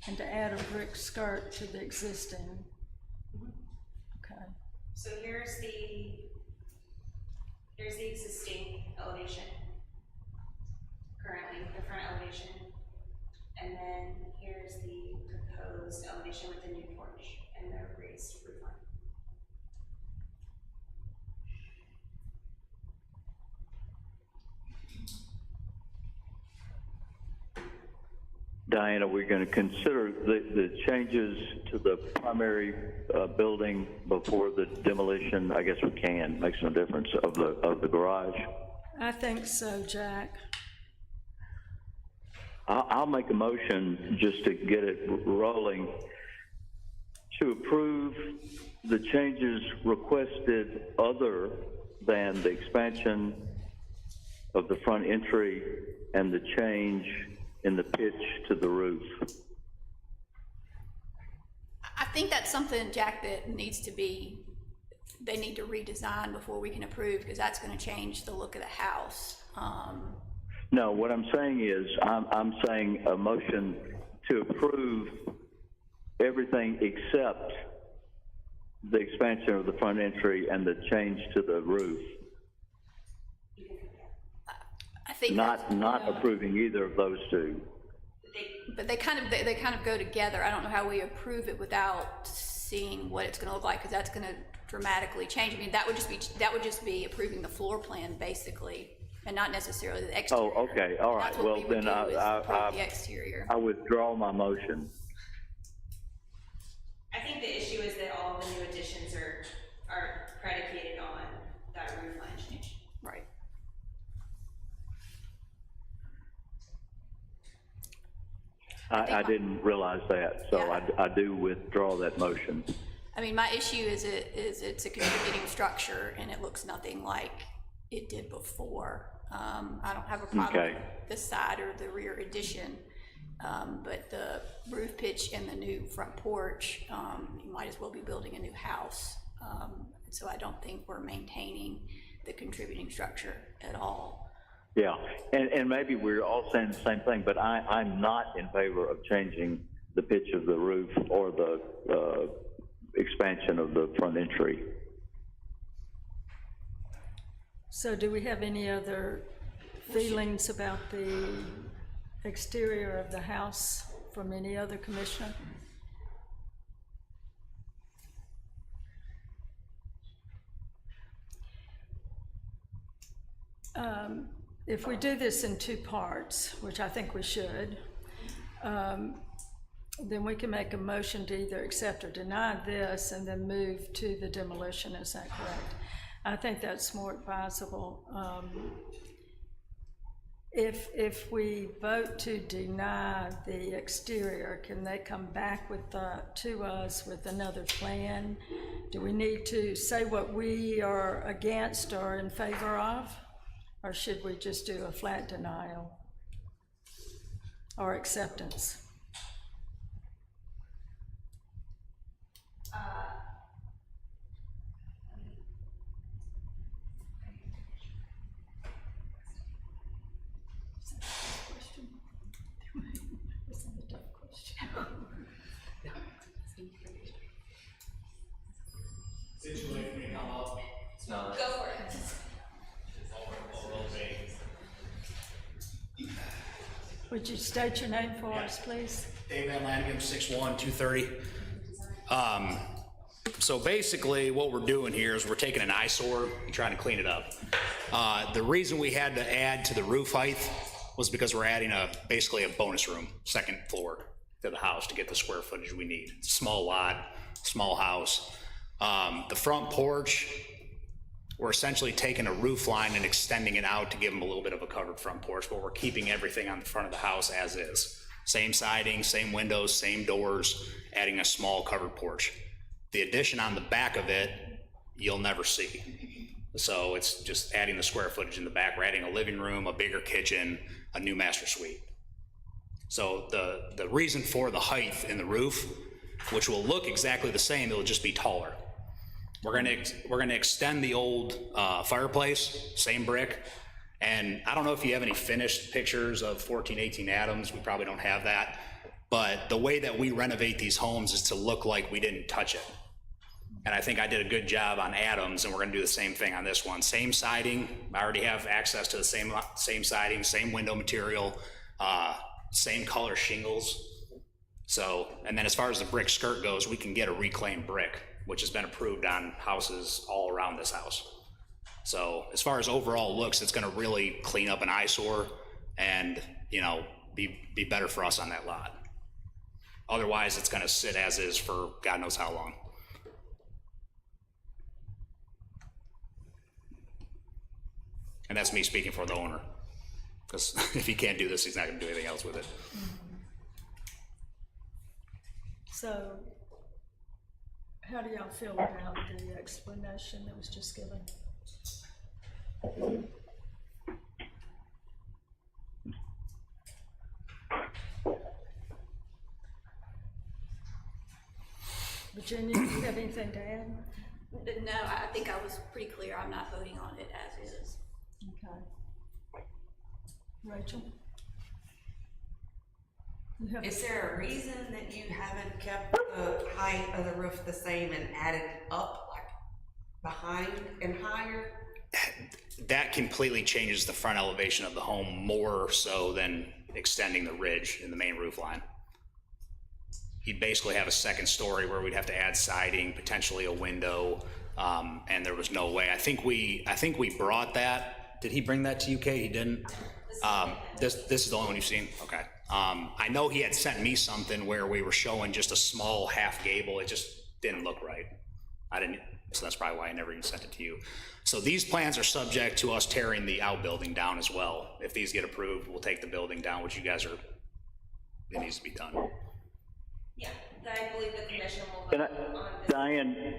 and to add a brick skirt to the existing. Okay. So here's the existing elevation. Currently, the front elevation. And then here's the proposed elevation with the new porch and the raised roof line. Diana, we're going to consider the changes to the primary building before the demolition. I guess we can. Makes no difference of the garage. I think so, Jack. I'll make a motion just to get it rolling to approve the changes requested other than the expansion of the front entry and the change in the pitch to the roof. I think that's something, Jack, that needs to be, they need to redesign before we can approve, because that's gonna change the look of the house. No, what I'm saying is, I'm saying a motion to approve everything except the expansion of the front entry and the change to the roof. I think Not approving either of those two. but they kind of go together. I don't know how we approve it without seeing what it's gonna look like, because that's gonna dramatically change. I mean, that would just be approving the floor plan, basically, and not necessarily the exterior. Oh, okay, all right. That's what Well, we would then do, is approve the exterior. I withdraw my motion. I think the issue is that all of the new additions are predicated on that roof line change. Right. I didn't realize that, so Yeah. I do withdraw that motion. I mean, my issue is it's a contributing structure and it looks nothing like it did before. I don't have a problem Okay. with the side or the rear addition, but the roof pitch and the new front porch, you might as well be building a new house. So I don't think we're maintaining the contributing structure at all. Yeah, and maybe we're all saying the same thing, but I'm not in favor of changing the pitch of the roof or the expansion of the front entry. So do we have any other feelings about the exterior of the house from any other commissioner? If we do this in two parts, which I think we should, then we can make a motion to either accept or deny this and then move to the demolition. Is that correct? I think that's more advisable. If we vote to deny the exterior, can they come back to us with another plan? Do we need to say what we are against or in favor of? Or should we just do a flat denial or acceptance? Situation may come up. It's not. Go for it. All roll things. Would you state your name for us, please? Dave Van Lanagan, 6'1", 230. So basically, what we're doing here is we're taking an eyesore and trying to clean it up. The reason we had to add to the roof height was because we're adding basically a bonus room, second floor to the house to get the square footage we need. It's a small lot, small house. The front porch, we're essentially taking a roof line and extending it out to give them a little bit of a covered front porch, but we're keeping everything on the front of the house as is. Same siding, same windows, same doors, adding a small covered porch. The addition on the back of it, you'll never see. So it's just adding the square footage in the back. We're adding a living room, a bigger kitchen, a new master suite. So the reason for the height in the roof, which will look exactly the same, it'll just be taller. We're gonna extend the old fireplace, same brick. And I don't know if you have any finished pictures of 1418 Adams. We probably don't have that. But the way that we renovate these homes is to look like we didn't touch it. And I think I did a good job on Adams, and we're gonna do the same thing on this one. Same siding, I already have access to the same siding, same window material, same color shingles. So, and then as far as the brick skirt goes, we can get a reclaimed brick, which has been approved on houses all around this house. So as far as overall looks, it's gonna really clean up an eyesore and, you know, be better for us on that lot. Otherwise, it's gonna sit as is for God knows how long. And that's me speaking for the owner. Because if he can't do this, he's not gonna do anything else with it. So, how do y'all feel about the explanation that was just given? Virginia, do you have anything to add? No, I think I was pretty clear. I'm not voting on it as is. Okay. Rachel? You have- Is there a reason that you haven't kept the height of the roof the same and added up like behind and higher? That completely changes the front elevation of the home more so than extending the ridge in the main roof line. You'd basically have a second story where we'd have to add siding, potentially a window, and there was no way. I think we brought that. Did he bring that to you, Kate? He didn't? This is the only one you've seen? Okay. I know he had sent me something where we were showing just a small half gable. It just didn't look right. So that's probably why I never even sent it to you. So these plans are subject to us tearing the outbuilding down as well. If these get approved, we'll take the building down, which it needs to be done. Yeah, I believe the commission will vote on this.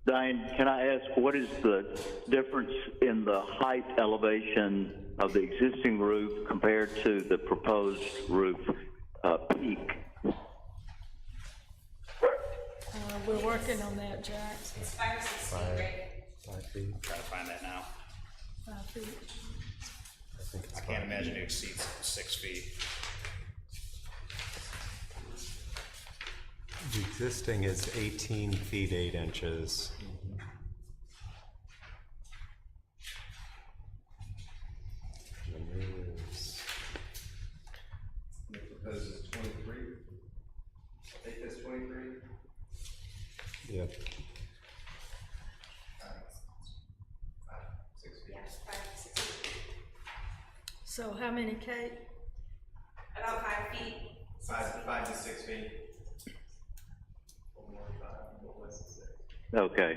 Diane, can I ask, what is the difference in the height elevation of the existing roof compared to the proposed roof peak? We're working on that, Jack. It's 5 or 6 feet, right? 5 feet. Try to find that now. 5 feet. I think it's I can't imagine it exceeds 6 feet. The existing is 18 feet 8 inches. And the new is, Proposes 23. I think that's 23. yeah, 6 feet. Yes, 5 to 6 feet. So how many, Kate? About 5 feet. 5 to 6 feet. More than 5, a little less than 6. Okay.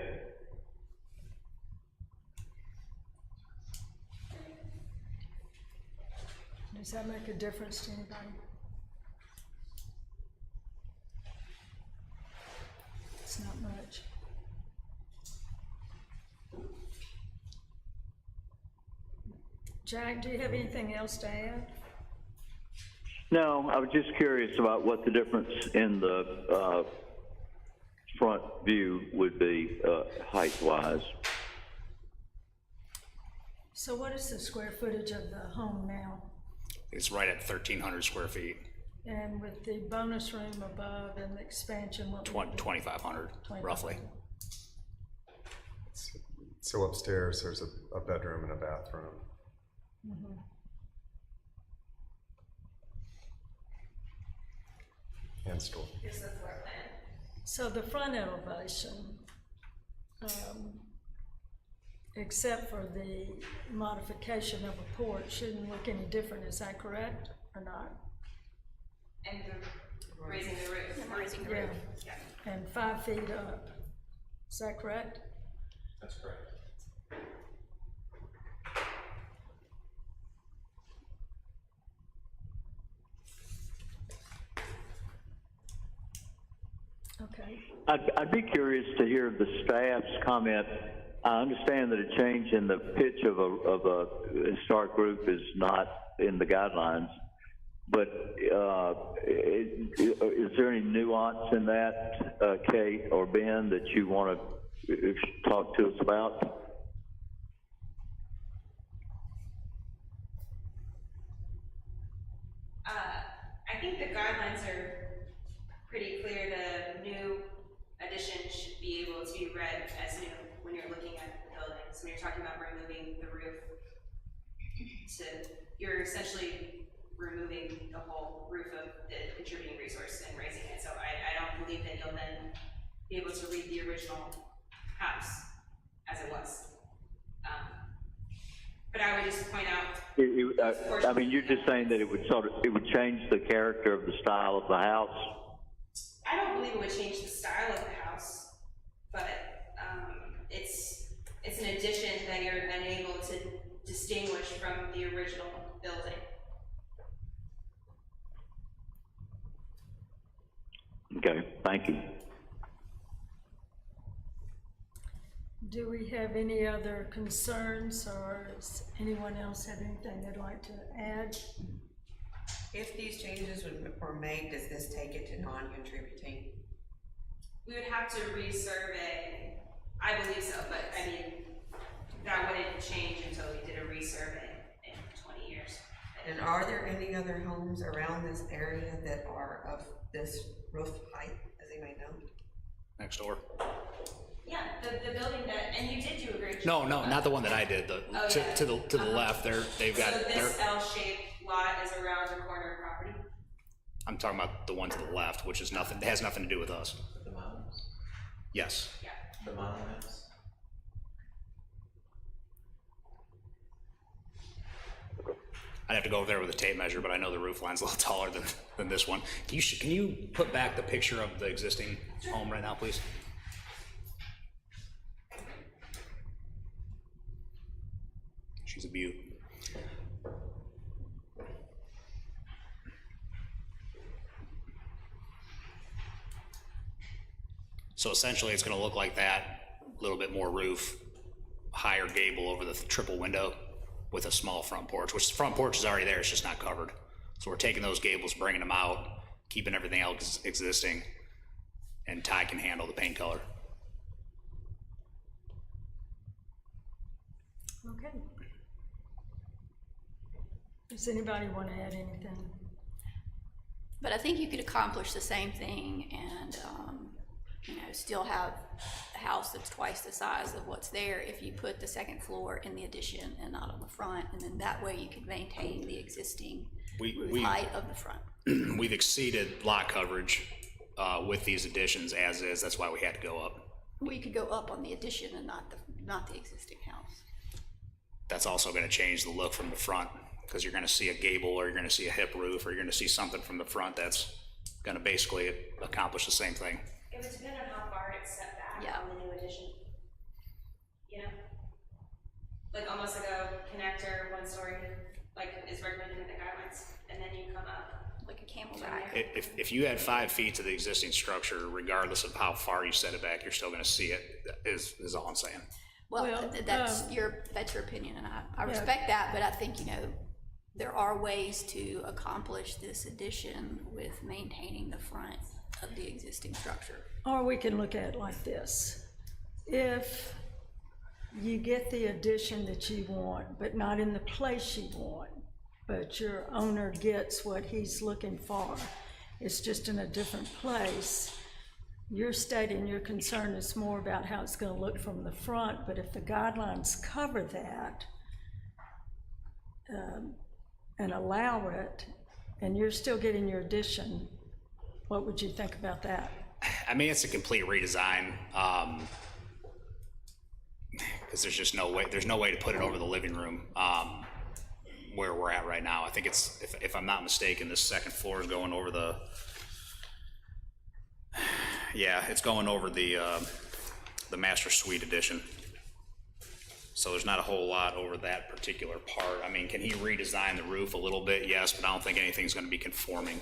Does that make a difference to anybody? It's not much. Jack, do you have anything else to add? No, I was just curious about what the difference in the front view would be height-wise. So what is the square footage of the home now? It's right at 1,300 square feet, And with the bonus room above and the expansion, what would it be? 2,500 roughly. so upstairs there's a bedroom and a bathroom. fenced door. Here's the floor plan. So the front elevation, except for the modification of a porch, shouldn't look any different, is that correct or not? And the, raising the roof. Raising the Yeah. roof. Yeah. And 5 feet up, is that correct? That's correct. Okay. I'd be curious to hear the staff's comment. I understand that a change in the pitch of a historic roof is not in the guidelines, but is there any nuance in that, Kate or Ben, that you want to talk to us about? I think the guidelines are pretty clear. The new addition should be able to be read as new when you're looking at the building. So when you're talking about removing the roof, you're essentially removing the whole roof of the contributing resource and raising it. So I don't believe that you'll then be able to read the original house as it was. But I would just point out. I mean, you're just saying that it would change the character of the style of the house? I don't believe it would change the style of the house, but it's an addition that you're unable to distinguish from the original building. Okay, thank you. Do we have any other concerns, or does anyone else have anything they'd like to add? If these changes were made, does this take it to non-contributing? We would have to resurvey. I believe so, but I mean, that wouldn't change until we did a resurvey in 20 years. And are there any other homes around this area that are of this roof height, as you may know? Next door. Yeah, the building that, and you did do a great No, job. no, not the one that I did. The Oh, yeah. to the left. They've got. So this L-shaped lot is around the corner property. I'm talking about the one to the left, which is nothing. It has nothing to do with us. With the mountains, Yes. Yeah. the monuments. I'd have to go over there with a tape measure, but I know the roof line's a little taller than this one. Can you put back the picture of the existing home right now, please? She's a beaut. So essentially, it's going to look like that, a little bit more roof, higher gable over the triple window with a small front porch, which the front porch is already there, it's just not covered. So we're taking those gables, bringing them out, keeping everything else existing, and Ty can handle the paint color. Okay. Does anybody want to add anything? But I think you could accomplish the same thing and, still have a house that's twice the size of what's there if you put the second floor in the addition and not on the front, and then that way you could maintain the existing roof height of the front. We've exceeded lot coverage with these additions as is, that's why we had to go up. Well, you could go up on the addition and not the existing house. That's also gonna change the look from the front, because you're gonna see a gable, or you're gonna see a hip roof, or you're gonna see something from the front that's gonna basically accomplish the same thing. It would depend on how far it's set back Yeah. on the new addition. You know? Like almost like a connector, one story, like is recommended in the guidelines, and then you come up. Like a camel's back. If you had 5 feet to the existing structure, regardless of how far you set it back, you're still gonna see it, is all I'm saying. Well, that's your opinion, and I respect that, but I think, there are ways to accomplish this addition with maintaining the front of the existing structure. Or we can look at it like this. If you get the addition that you want, but not in the place you want, but your owner gets what he's looking for, it's just in a different place, you're stating your concern is more about how it's going to look from the front, but if the guidelines cover that and allow it, and you're still getting your addition what would you think about that? I mean, it's a complete redesign, because there's just no way, to put it over the living room, where we're at right now. I think it's, if I'm not mistaken, this second floor is going over the, yeah, it's going over the master suite addition. So there's not a whole lot over that particular part. I mean, can he redesign the roof a little bit? Yes, but I don't think anything's gonna be conforming,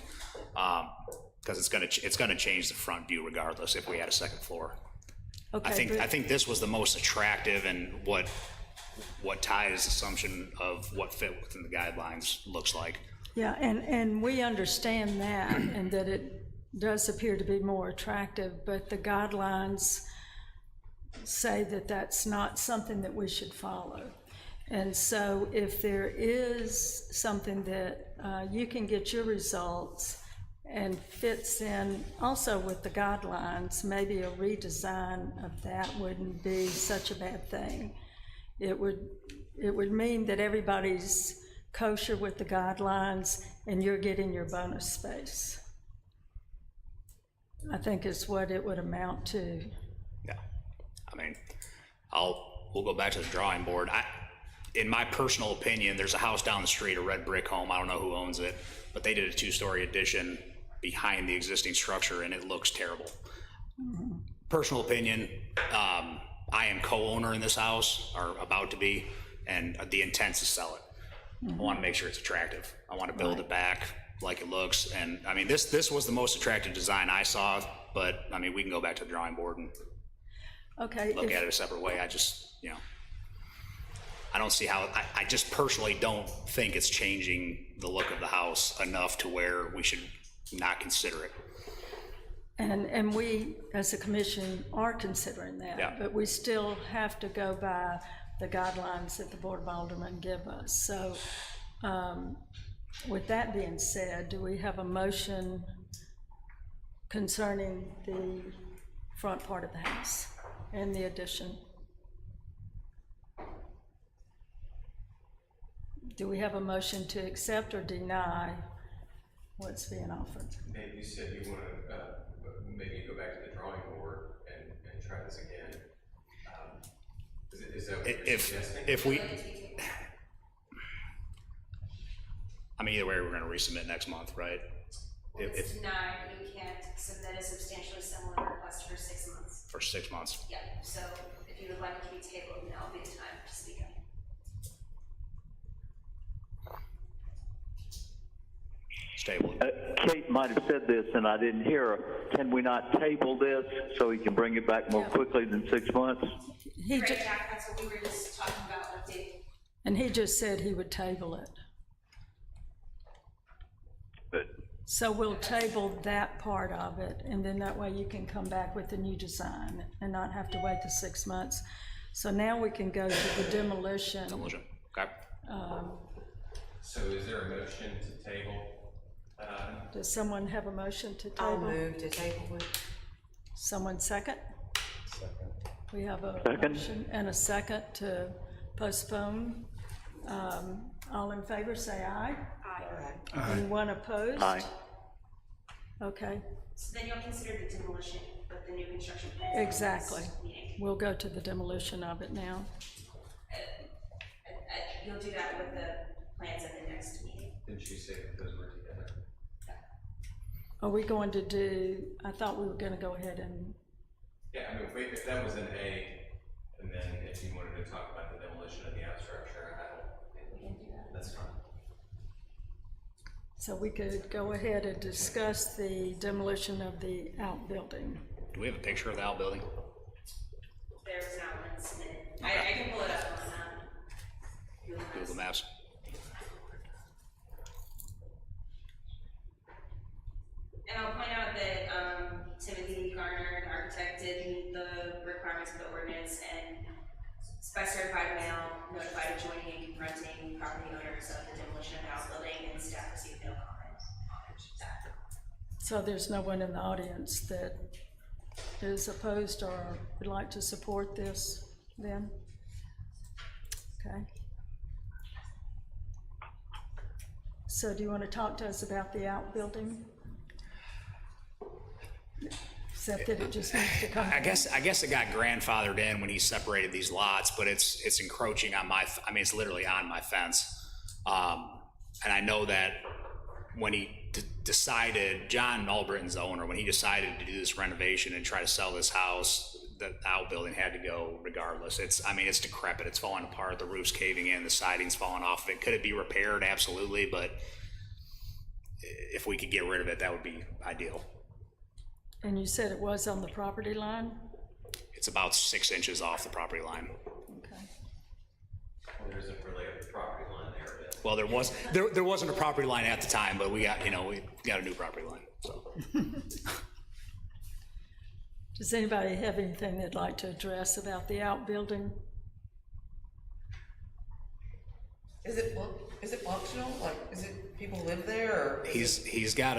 because it's gonna change the front view regardless if we had a second floor. Okay, I think this was the most attractive and what Ty's assumption of what fit within the guidelines looks like. Yeah, and we understand that, and that it does appear to be more attractive, but the guidelines say that that's not something that we should follow. And so if there is something that you can get your results and fits in also with the guidelines, maybe a redesign of that wouldn't be such a bad thing. It would mean that everybody's kosher with the guidelines and you're getting your bonus space, I think is what it would amount to. Yeah, I mean, we'll go back to the drawing board. In my personal opinion, there's a house down the street, a red brick home, I don't know who owns it, but they did a 2-story addition behind the existing structure and it looks terrible. Mm-hmm. Personal opinion, I am co-owner in this house, or about to be, and the intent is to sell it. Mm-hmm. I want to make sure it's attractive. I want to build it back like it looks, and I mean, this was the most attractive design I saw, but I mean, we can go back to the drawing board and look at it a separate way. I just, I don't see how, I just personally don't think it's changing the look of the house enough to where we should not consider it. And we, as a commission, are considering that, Yeah. but we still have to go by the guidelines that the Board of Aldermen give us. So with that being said, do we have a motion concerning the front part of the house and the addition? Do we have a motion to accept or deny what's being offered? Maybe you said you want to maybe go back to the drawing board and try this again. Is that what you're suggesting? If we, I mean, either way, we're gonna resubmit next month, right? It's denied, you can't submit a substantially similar request for 6 months. For 6 months. Yeah, so if you would like it to be tabled, now would be the time to speak up. Stable. Kate might have said this and I didn't hear her. Can we not table this so he can bring it back more quickly than 6 months? Right, Jack, that's what we were just talking about, updating. And he just said he would table it. But So we'll table that part of it, and then that way you can come back with a new design and not have to wait the 6 months. So now we can go to the demolition. Demolition, okay. So is there a motion to table? Does someone have a motion to I'll table? move to table it. Someone second? Second. We have a Second. motion and a second to postpone. All in favor, say aye. Aye. Anyone opposed? Aye. Okay, So then you'll consider the demolition of the new construction plans. exactly. next meeting. We'll go to the demolition of it now. You'll do that with the plans at the next meeting. Didn't you say that those were together? Are we going to do, I thought we were gonna go ahead and, Yeah, I mean, if that was an A, and then if you wanted to talk about the demolition of the outstructure, We can do that. that's fine. so we could go ahead and discuss the demolition of the outbuilding. Do we have a picture of the outbuilding? There was not one submitted. I can pull it up on, Google Maps. Google Maps. And I'll point out that, Timothy Garner, the architect, did meet the requirements of the ordinance and by certified mail notified adjoining and confronting property owners of the demolition of the outbuilding, and staff received no comment on that. So there's no one in the audience that is opposed or would like to support this then? Okay. So do you want to talk to us about the outbuilding? except that it just needs to come. I guess it got grandfathered in when he separated these lots, but it's encroaching on I mean, it's literally on my fence. And I know that when he decided, John Albritton's the owner, when he decided to do this renovation and try to sell this house, the outbuilding had to go regardless. It's decrepit, it's falling apart, the roof's caving in, the siding's falling off of it. Could it be repaired? Absolutely, but if we could get rid of it, that would be ideal. And you said it was on the property line? It's about 6 inches off the property line. Okay. Well, there isn't really a property line there, but. Well, there wasn't a property line at the time, but we got a new property line, so. Does anybody have anything they'd like to address about the outbuilding? Is it functional? Like, is it, people live there or? He's got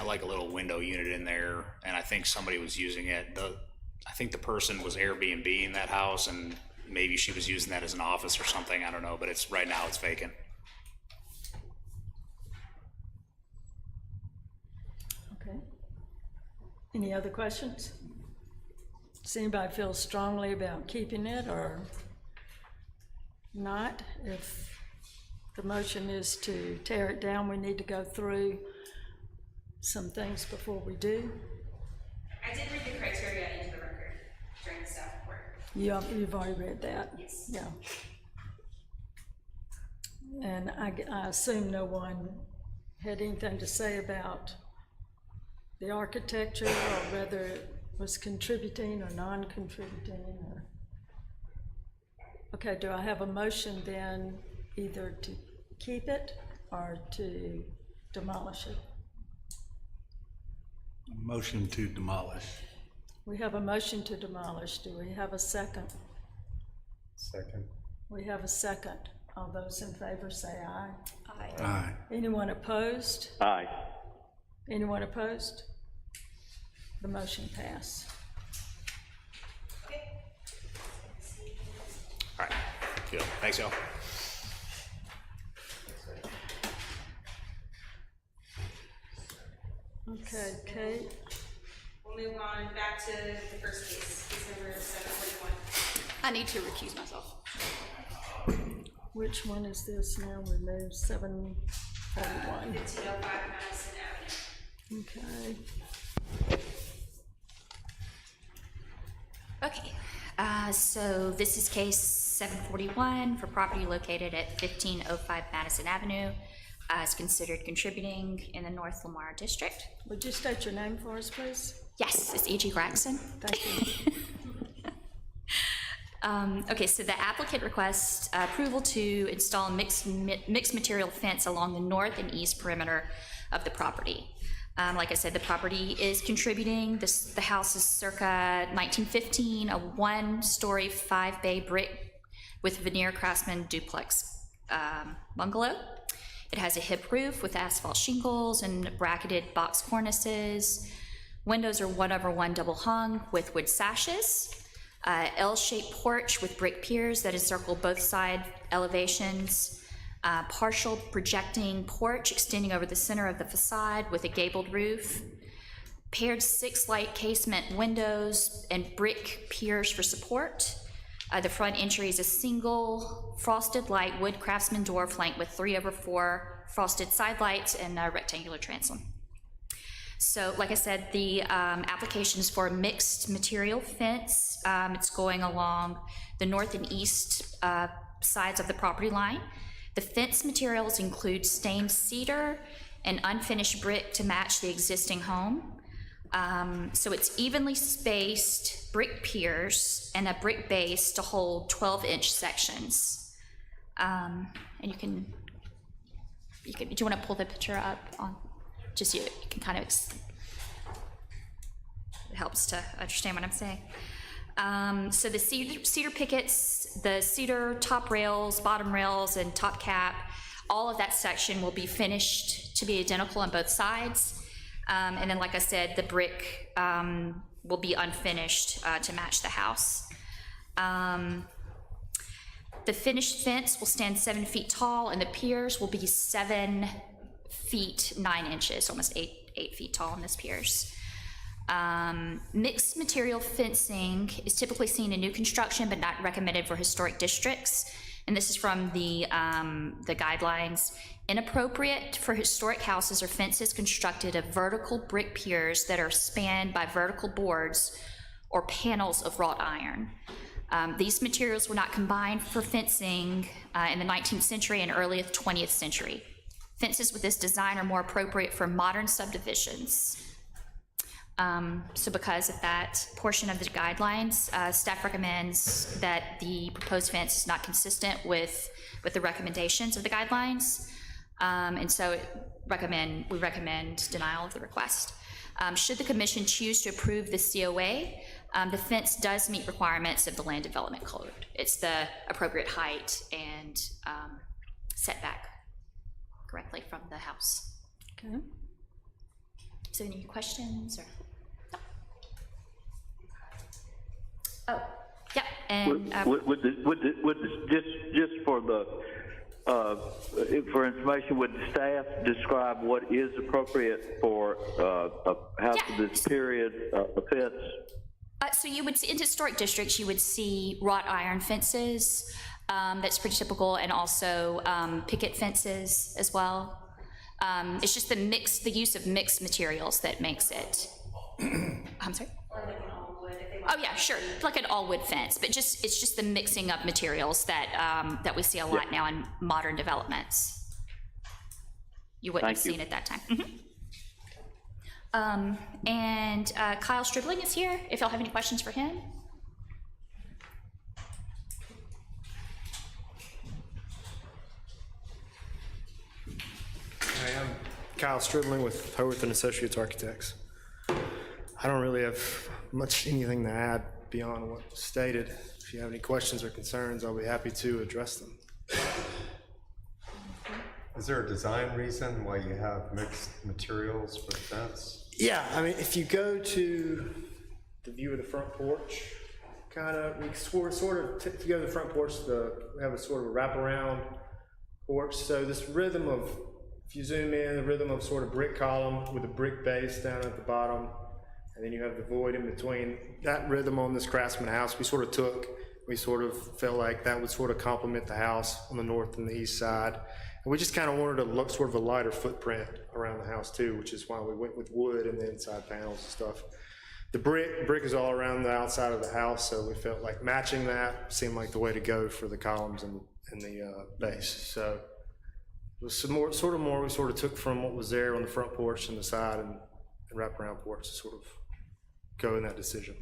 like a little window unit in there, and I think somebody was using it. I think the person was Airbnb-ing that house, and maybe she was using that as an office or something, I don't know, but right now it's vacant. Okay. Any other questions? Does anybody feel strongly about keeping it or not? If the motion is to tear it down, we need to go through some things before we do. I did read the criteria into the record during the staff report. You've already read that? Yes. Yeah. And I assume no one had anything to say about the architecture or whether it was contributing or non-contributing or... Okay, do I have a motion then either to keep it or to demolish it? Motion to demolish. We have a motion to demolish. Do we have a second? Second. We have a second. All those in favor say aye. Aye. Aye. Anyone opposed? Aye. Anyone opposed? The motion passed. All right, good. Thanks, y'all. Okay, Kate, We'll move on back to the first case number 741. I need to recuse myself. which one is this now? We moved 741. 1505 Madison Avenue. Okay. Okay, so this is case 741 for property located at 1505 Madison Avenue. It's considered contributing in the North Lamar District. Would you state your name for us, please? Yes, it's E.G. Gregson. Thank you. Okay, so the applicant requests approval to install a mixed material fence along the north and east perimeter of the property. Like I said, the property is contributing. The house is circa 1915, a one-story, 5-bay brick with veneer craftsman duplex bungalow. It has a hip roof with asphalt shingles and bracketed box cornices. Windows are 1/1 double hung with wood sashes. L-shaped porch with brick piers that encircle both side elevations. Partial projecting porch extending over the center of the facade with a gabled roof. Paired 6 light casement windows and brick piers for support. The front entry is a single frosted light wood craftsman door flanked with 3/4 frosted side lights and a rectangular transom. So like I said, the application is for a mixed material fence. It's going along the north and east sides of the property line. The fence materials include stained cedar and unfinished brick to match the existing home. So it's evenly spaced brick piers and a brick base to hold 12-inch sections. And do you want to pull the picture up on? Just you can kind of, it helps to understand what I'm saying. So the cedar pickets, the cedar top rails, bottom rails, and top cap, all of that section will be finished to be identical on both sides. And then, like I said, the brick will be unfinished to match the house. The finished fence will stand 7 feet tall, and the piers will be 7 feet 9 inches, almost 8 feet tall in this piers. Mixed material fencing is typically seen in new construction, but not recommended for historic districts. And this is from the guidelines. Inappropriate for historic houses or fences constructed of vertical brick piers that are spanned by vertical boards or panels of wrought iron. These materials were not combined for fencing in the 19th century and early 20th century. Fences with this design are more appropriate for modern subdivisions. So because of that portion of the guidelines, staff recommends that the proposed fence is not consistent with the recommendations of the guidelines. And so we recommend denial of the request. Should the commission choose to approve the COA, the fence does meet requirements of the Land Development Code. It's the appropriate height and setback correctly from the house. Okay. So any questions or? No. Oh, yeah, and Just for the for information, would the staff describe what is appropriate for a house of this period, a fence? So you would see, in historic districts, you would see wrought iron fences. That's pretty typical, and also picket fences as well. It's just the use of mixed materials that makes it. I'm sorry? Oh yeah, sure, like an all-wood fence, but it's just the mixing of materials that we see a lot now in modern developments. You wouldn't have seen it that time. And Kyle Stribling is here, if y'all have any questions for him. Hi, I'm Kyle Stribling with Howarth and Associates Architects. I don't really have anything to add beyond what was stated. If you have any questions or concerns, I'll be happy to address them. Is there a design reason why you have mixed materials for the fence? Yeah, I mean, if you go to the view of the front porch, kind of, if you go to the front porch, we have a sort of a wraparound porch. So this rhythm of, if you zoom in, the rhythm of sort of brick column with a brick base down at the bottom, and then you have the void in between. That rhythm on this Craftsman house, we sort of felt like that would sort of complement the house on the north and the east side. And we just kind of wanted to look sort of a lighter footprint around the house too, which is why we went with wood and the inside panels and stuff. The brick is all around the outside of the house, so we felt like matching that seemed like the way to go for the columns and the base. So it was some more, we sort of took from what was there on the front porch and the side and wraparound porch to sort of go in that decision.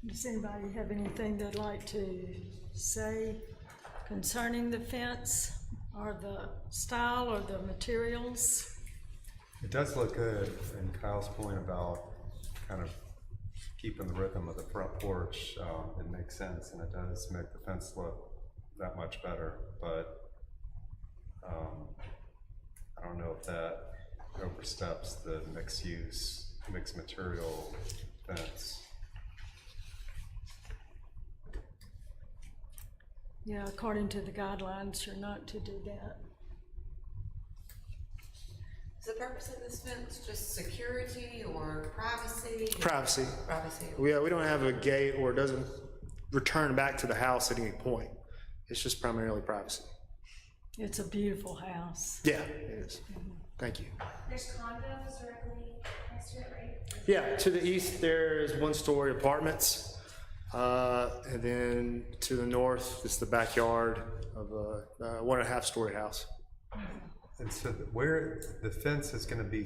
Does anybody have anything they'd like to say concerning the fence or the style or the materials? It does look good, and Kyle's point about kind of keeping the rhythm of the front porch, it makes sense, and it does make the fence look that much better, but I don't know if that oversteps the mixed use, mixed material fence. Yeah, according to the guidelines, you're not to do that. Is the purpose of this fence just security or privacy? Privacy. Privacy. We don't have a gate, or it doesn't return back to the house at any point. It's just primarily privacy. It's a beautiful house. Yeah, it is. Thank you. There's condos directly next to it, right? Yeah, to the east there's one-story apartments. And then to the north is the backyard of a 1.5-story house. And so where the fence is going to be,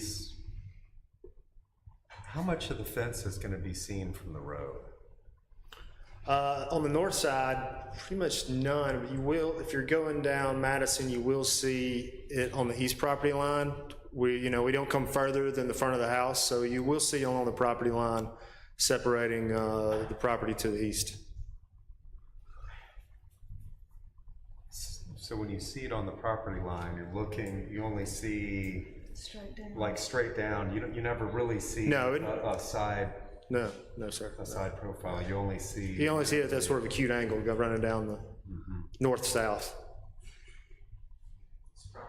how much of the fence is going to be seen from the road? On the north side, pretty much none. But you will, if you're going down Madison, you will see it on the east property line. We don't come further than the front of the house, so you will see along the property line separating the property to the east. So when you see it on the property line, you only see Straight down. like straight down. You never really see a side. No, sir. A side profile. You only see. You only see it at that sort of acute angle, go running down the north-south. This property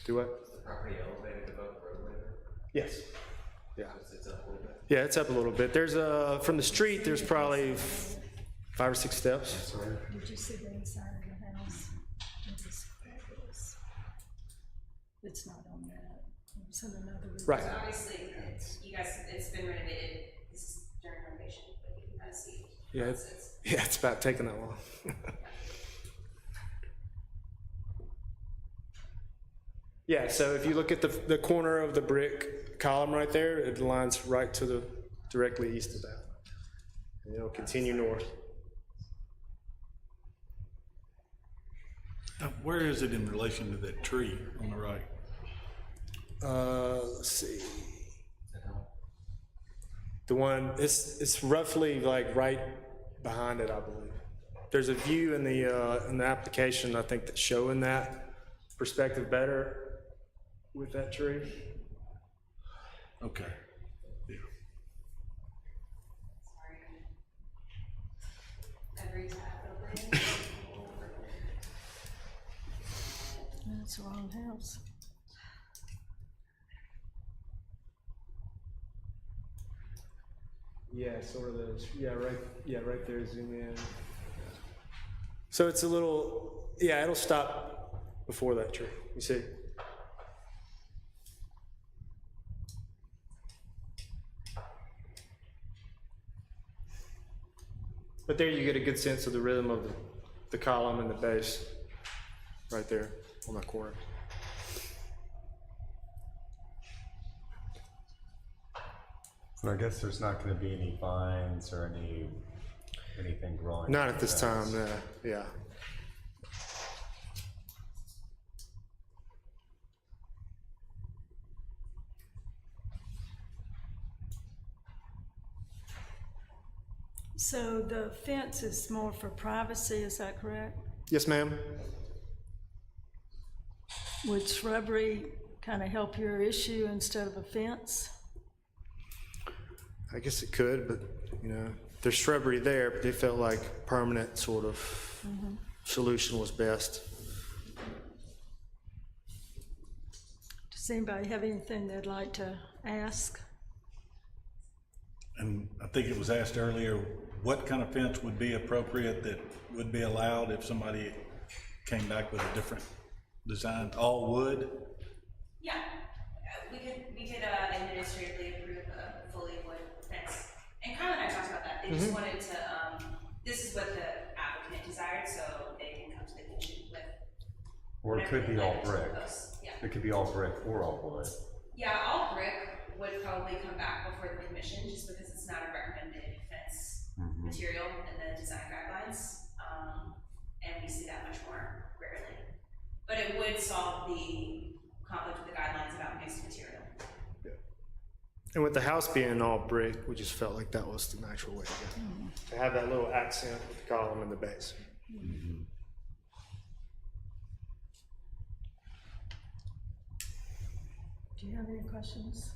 Do what? Is the property elevated above the roadway there? Yes. Yeah. It's up a little bit? Yeah, it's up a little bit. There's from the street, there's probably 5 or 6 steps. Did you see the inside of the house? It is fabulous. It's not on that. It's in another. Right. So obviously, you guys, it's been renovated, this is during renovation, but you can kind of see. Yeah, it's about taking that long. Yeah, so if you look at the corner of the brick column right there, it lines right to the directly east of that. And it'll continue north. Where is it in relation to that tree on the right? Let's see. The one, it's roughly like right behind it, I believe. There's a view in the application, I think, that's showing that perspective better with that tree. Okay. Yeah. Every tab open. That's the wrong house. Yeah, sort of those. Yeah, right there, zoom in. So it's a little, yeah, it'll stop before that tree, you see? But there you get a good sense of the rhythm of the column and the base, right there on that corner. So I guess there's not gonna be any vines or anything growing? Not at this time, no, yeah. So the fence is more for privacy, is that correct? Yes, ma'am. Would shrubbery kind of help your issue instead of a fence? I guess it could, but, you know, there's shrubbery there, but they felt like permanent sort of solution was best. Does anybody have anything they'd like to ask? And I think it was asked earlier, what kind of fence would be appropriate that would be allowed if somebody came back with a different design? All wood? Yeah, we could administratively approve a fully wood fence. And Kyle and I talked about that. They just wanted to, this is what the applicant desired, so they can come to the commission with. Or it could be all brick. Yeah. It could be all brick or all wood. Yeah, all brick would probably come back before the commission, just because it's not a recommended fence material in the design guidelines. And we see that much more rarely. But it would solve the conflict with the guidelines about mixed material. And with the house being all brick, we just felt like that was the natural way to go. To have that little accent with the column and the base. Do you have any questions?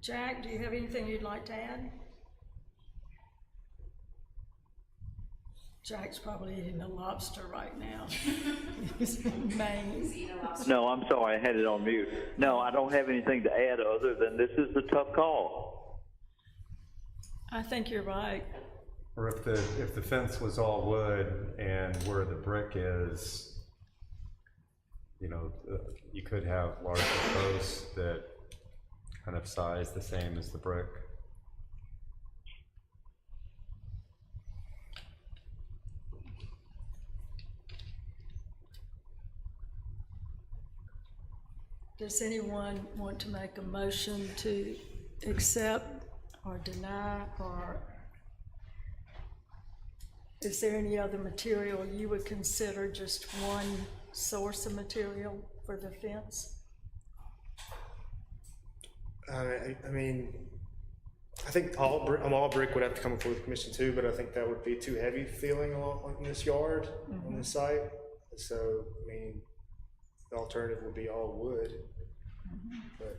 Jack, do you have anything you'd like to add? Jack's probably eating a lobster right now. He's in Maine. No, I'm sorry, I had it on mute. No, I don't have anything to add other than this is the tough call. I think you're right. Or if the fence was all wood and where the brick is, you know, you could have larger posts that kind of size the same as the brick. Does anyone want to make a motion to accept or deny, or is there any other material you would consider just one source of material for the fence? I mean, I think all brick would have to come before the commission too, but I think that would be too heavy feeling on this yard, on this site. So, I mean, the alternative would be all wood. But,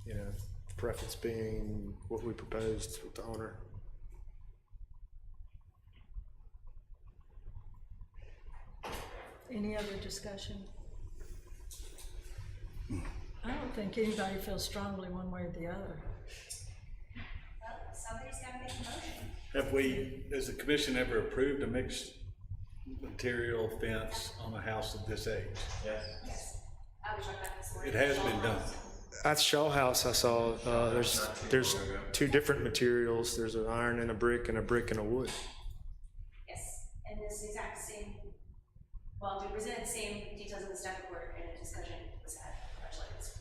you know, preference being what we proposed with the owner. Any other discussion? I don't think anybody feels strongly one way or the other. Well, somebody's gotta make a motion. Have we, as a commission, ever approved a mixed material fence on a house of this age? Yes. Yes. We talked about this morning. It has been done. At Shaw House, I saw, there's two different materials. There's an iron and a brick and a wood. Yes, and this exact same, well, we presented the same details in the staff report and a discussion was had much like this.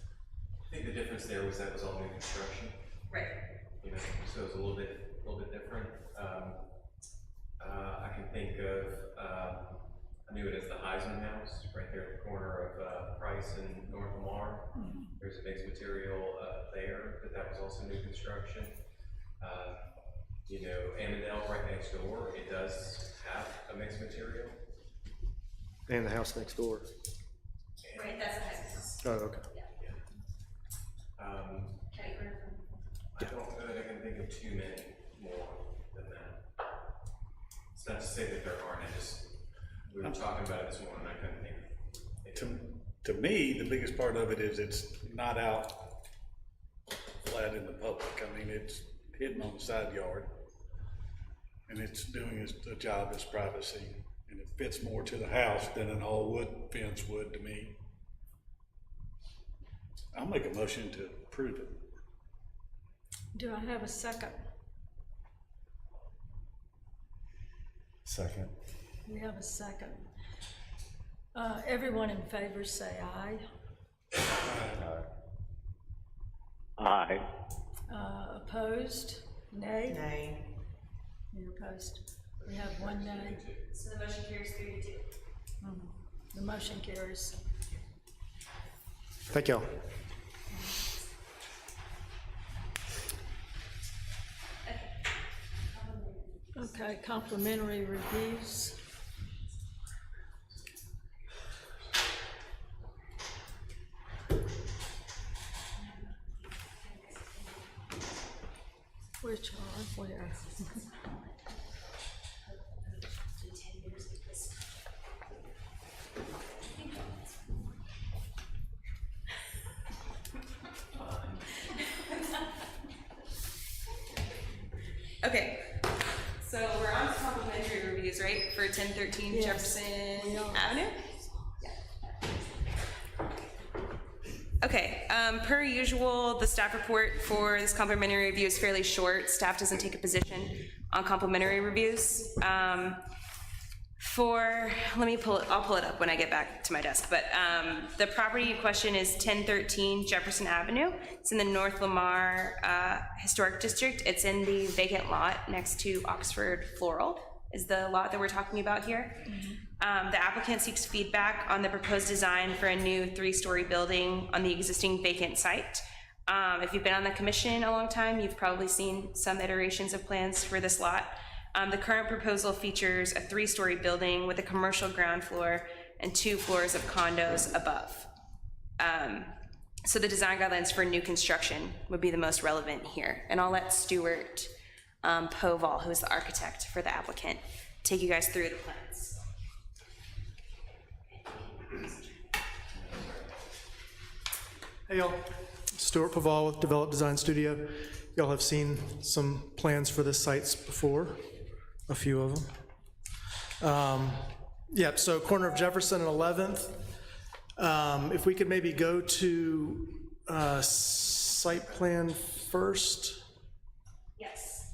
I think the difference there was that was all new construction, Right. you know, so it's a little bit different. I can think of, I knew it as the Heisman House, right there at the corner of Price and North Lamar. There's a mixed material there, but that was also new construction. You know, Amandale right next door, it does have a mixed material. And the house next door. Right, that's a high house. Oh, okay. I don't know that I can think of too many more than that. It's not to say that there aren't, we were talking about it this morning, I couldn't think. To me, the biggest part of it is it's not out flat in the public. I mean, it's hidden on the side yard. And it's doing a job as privacy. And it fits more to the house than an all wood fence would to me. I'll make a motion to approve it. Do I have a second? Second. We have a second. Everyone in favor say aye. Aye. Opposed? Nay? Nay. You're opposed. We have one nay. So the motion carries 3-2. The motion carries. Thank y'all. Okay, complimentary reviews. Which are where? Okay, so we're on to complimentary reviews, right, for 1013 Yes, Jefferson we are. Avenue? Okay, per usual, the staff report for this complimentary review is fairly short. Staff doesn't take a position on complimentary reviews. I'll pull it up when I get back to my desk, but the property in question is 1013 Jefferson Avenue. It's in the North Lamar Historic District. It's in the vacant lot next to Oxford Floral, is the lot that we're talking about here. The applicant seeks feedback on the proposed design for a new 3-story building on the existing vacant site. If you've been on the commission a long time, you've probably seen some iterations of plans for this lot. The current proposal features a 3-story building with a commercial ground floor and 2 floors of condos above. So the design guidelines for new construction would be the most relevant here. And I'll let Stuart Poval, who is the architect for the applicant, take you guys through the plans. Hey y'all, Stuart Paval with Develop Design Studio. Y'all have seen some plans for this sites before, a few of them. Yep, so corner of Jefferson and 11th. If we could maybe go to site plan first. Yes.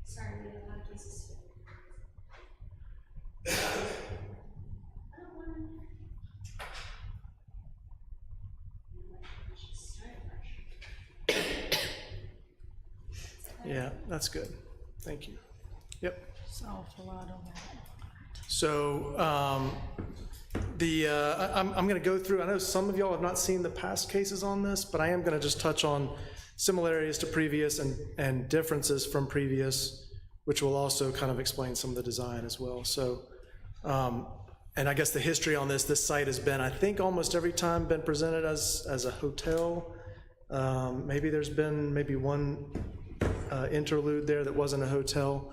Sorry, we have a lot of cases. Yeah, that's good. Thank you. Yep. It's an awful lot on that. So I'm going to go through, I know some of y'all have not seen the past cases on this, but I am going to just touch on similarities to previous and differences from previous, which will also kind of explain some of the design as well. So, and I guess the history on this site has been, I think almost every time been presented as a hotel. Maybe there's been maybe one interlude there that wasn't a hotel.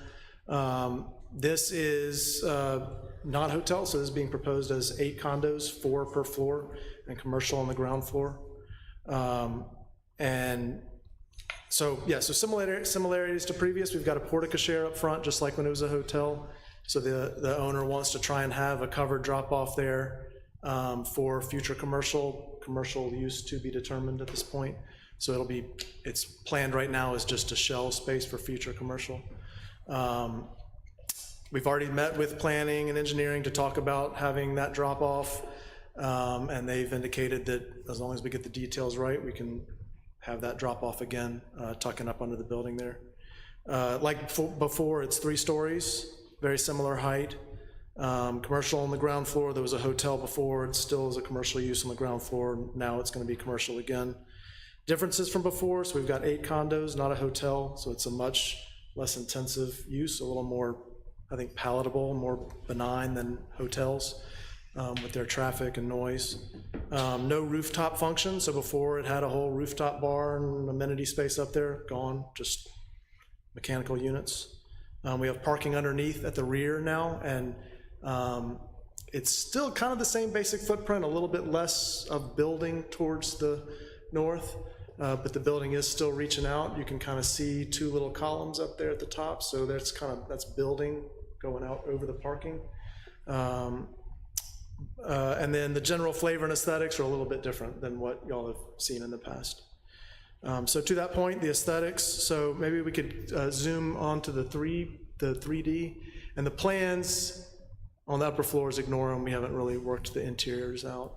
This is not a hotel, so this is being proposed as 8 condos, 4 per floor, and commercial on the ground floor. And so, yeah, so similarities to previous. We've got a porte-cochere up front, just like when it was a hotel. So the owner wants to try and have a covered drop-off there for future commercial use to be determined at this point. So it's planned right now as just a shell space for future commercial. We've already met with planning and engineering to talk about having that drop-off, and they've indicated that as long as we get the details right, we can have that drop-off again, tucking up under the building there. Like before, it's 3 stories, very similar height. Commercial on the ground floor. There was a hotel before. It still is a commercial use on the ground floor. Now it's going to be commercial again. Differences from before, so we've got 8 condos, not a hotel, so it's a much less intensive use, a little more, I think, palatable, more benign than hotels with their traffic and noise. No rooftop function, so before it had a whole rooftop bar and amenity space up there, gone, just mechanical units. We have parking underneath at the rear now, and it's still kind of the same basic footprint, a little bit less of building towards the north, but the building is still reaching out. You can kind of see 2 little columns up there at the top, so that's building going out over the parking. And then the general flavor and aesthetics are a little bit different than what y'all have seen in the past. So to that point, the aesthetics, so maybe we could zoom onto the 3D, and the plans on the upper floors, ignore them, we haven't really worked the interiors out.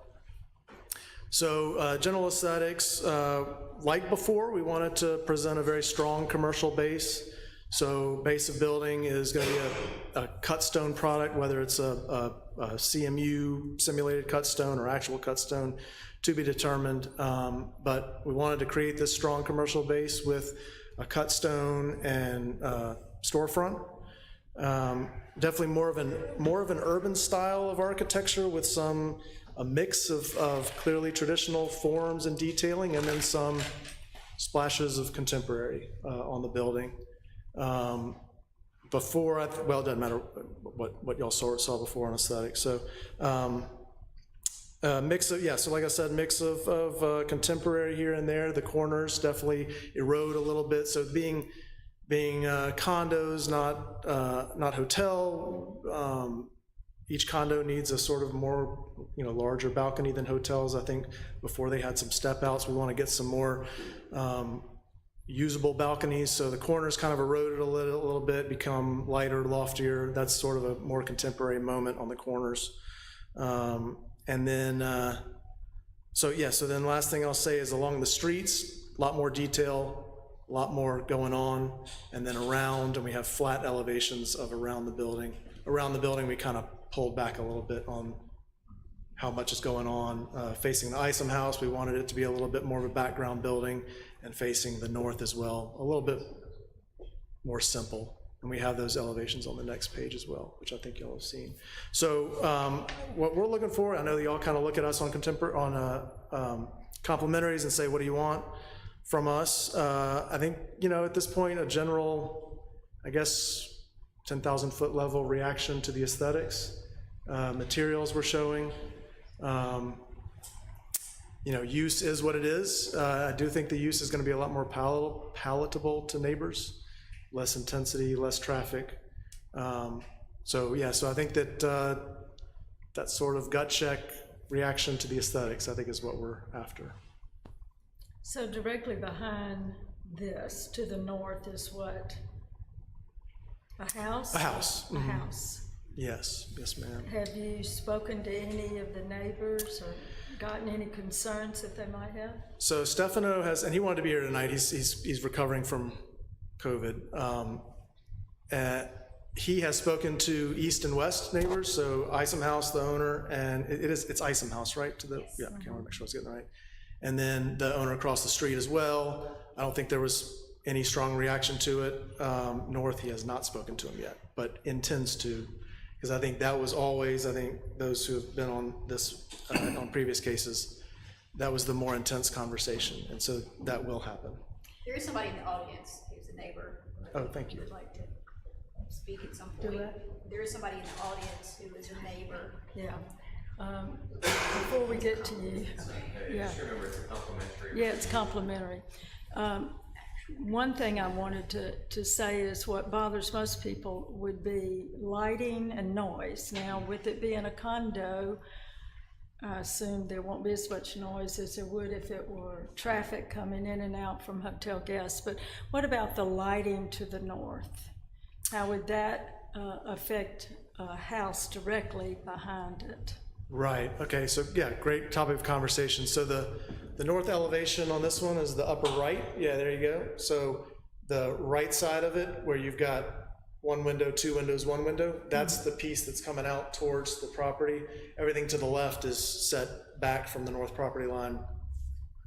So general aesthetics, like before, we wanted to present a very strong commercial base. So base of building is going to be a cut stone product, whether it's a CMU simulated cut stone or actual cut stone, to be determined. But we wanted to create this strong commercial base with a cut stone and storefront. Definitely more of an urban style of architecture with a mix of clearly traditional forms and detailing, and then some splashes of contemporary on the building. Before, well, it doesn't matter what y'all saw before on aesthetics. So mix of, yeah, so like I said, mix of contemporary here and there. The corners definitely erode a little bit. So being condos, not hotel, each condo needs a sort of more, larger balcony than hotels. I think before they had some step outs. We want to get some more usable balconies, so the corners kind of eroded a little bit, become lighter, loftier. That's sort of a more contemporary moment on the corners. And then, so then last thing I'll say is along the streets, a lot more detail, a lot more going on, and then around, and we have flat elevations of around the building. Around the building, we kind of pulled back a little bit on how much is going on. Facing the Isom House, we wanted it to be a little bit more of a background building, and facing the north as well, a little bit more simple. And we have those elevations on the next page as well, which I think y'all have seen. So what we're looking for, I know that y'all kind of look at us on complementaries and say, what do you want from us? I think, at this point, a general, 10,000 foot level reaction to the aesthetics. Materials we're showing. Use is what it is. I do think the use is going to be a lot more palatable to neighbors, less intensity, less traffic. So I think that that sort of gut check reaction to the aesthetics, I think, is what we're after. So directly behind this, to the north, is what? A house? A house. A house. Yes, ma'am. Have you spoken to any of the neighbors or gotten any concerns that they might have? So Stefano has, and he wanted to be here tonight. He's recovering from COVID. He has spoken to east and west neighbors. So Isom House, the owner, and it's Isom House, right? I want to make sure I was getting it right. And then the owner across the street as well. I don't think there was any strong reaction to it. North, he has not spoken to him yet, but intends to. Because I think that was always, those who have been on this, on previous cases, that was the more intense conversation, and so that will happen. There is somebody in the audience who's a neighbor. Oh, thank you. Would like to speak at some Do point. it. There is somebody in the audience who is a neighbor. Yeah. Before we get to you, yeah. Just remember it's a complimentary. Yeah, it's complimentary. One thing I wanted to say is what bothers most people would be lighting and noise. Now, with it being a condo, I assume there won't be as much noise as there would if it were traffic coming in and out from hotel guests. But what about the lighting to the north? How would that affect a house directly behind it? Right, okay, so yeah, great topic of conversation. So the north elevation on this one is the upper right. Yeah, there you go. So the right side of it, where you've got one window, two windows, one window, that's the piece that's coming out towards the property. Everything to the left is set back from the north property line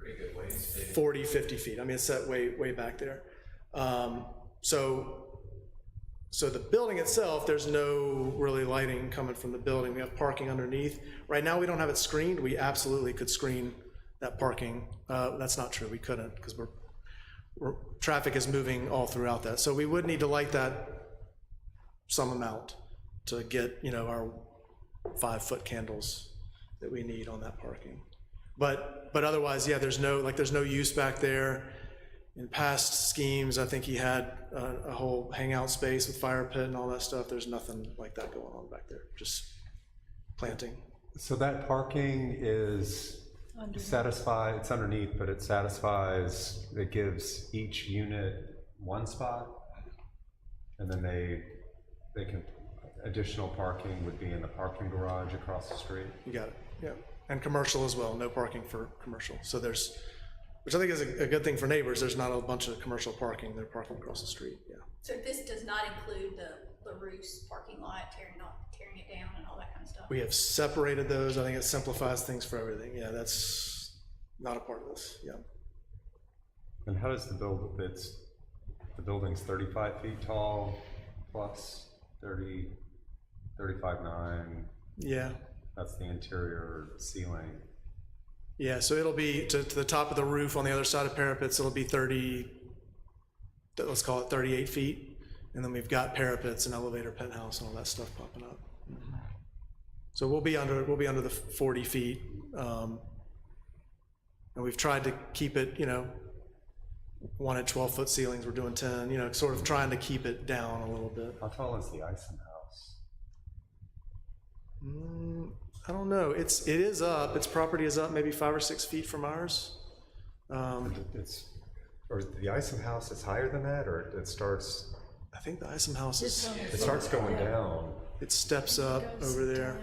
Pretty good way to stay. 40, 50 feet. I mean, it's set way back there. So the building itself, there's no really lighting coming from the building. We have parking underneath. Right now, we don't have it screened. We absolutely could screen that parking. That's not true. We couldn't because traffic is moving all throughout that. So we would need to light that some amount to get, our 5-foot candles that we need on that parking. But otherwise, yeah, there's no use back there. In past schemes, I think he had a whole hangout space with fire pit and all that stuff. There's nothing like that going on back there, just planting. So that parking is satisfied, it's underneath, but it satisfies, it gives each unit one spot, and then they can, additional parking would be in the parking garage across the street. You got it, yeah. And commercial as well, no parking for commercial. So which I think is a good thing for neighbors, there's not a bunch of commercial parking, they're parking across the street, yeah. So this does not include the LaRousse parking lot, tearing it down and all that kind of stuff? We have separated those. I think it simplifies things for everything. Yeah, that's not a part of this, yeah. And how does the building's 35 feet tall plus 35.9? Yeah. That's the interior ceiling. Yeah, so it'll be to the top of the roof on the other side of parapets, it'll be let's call it 38 feet. And then we've got parapets and elevator penthouse and all that stuff popping up. So we'll be under the 40 feet. And we've tried to keep it, wanted 12-foot ceilings, we're doing 10, sort of trying to keep it down a little bit. How tall is the Isom house? I don't know. It is up. Its property is up maybe 5 or 6 feet from ours. Or the Isom house is higher than that, or it starts? I think the Isom house it starts going down. It steps up over there.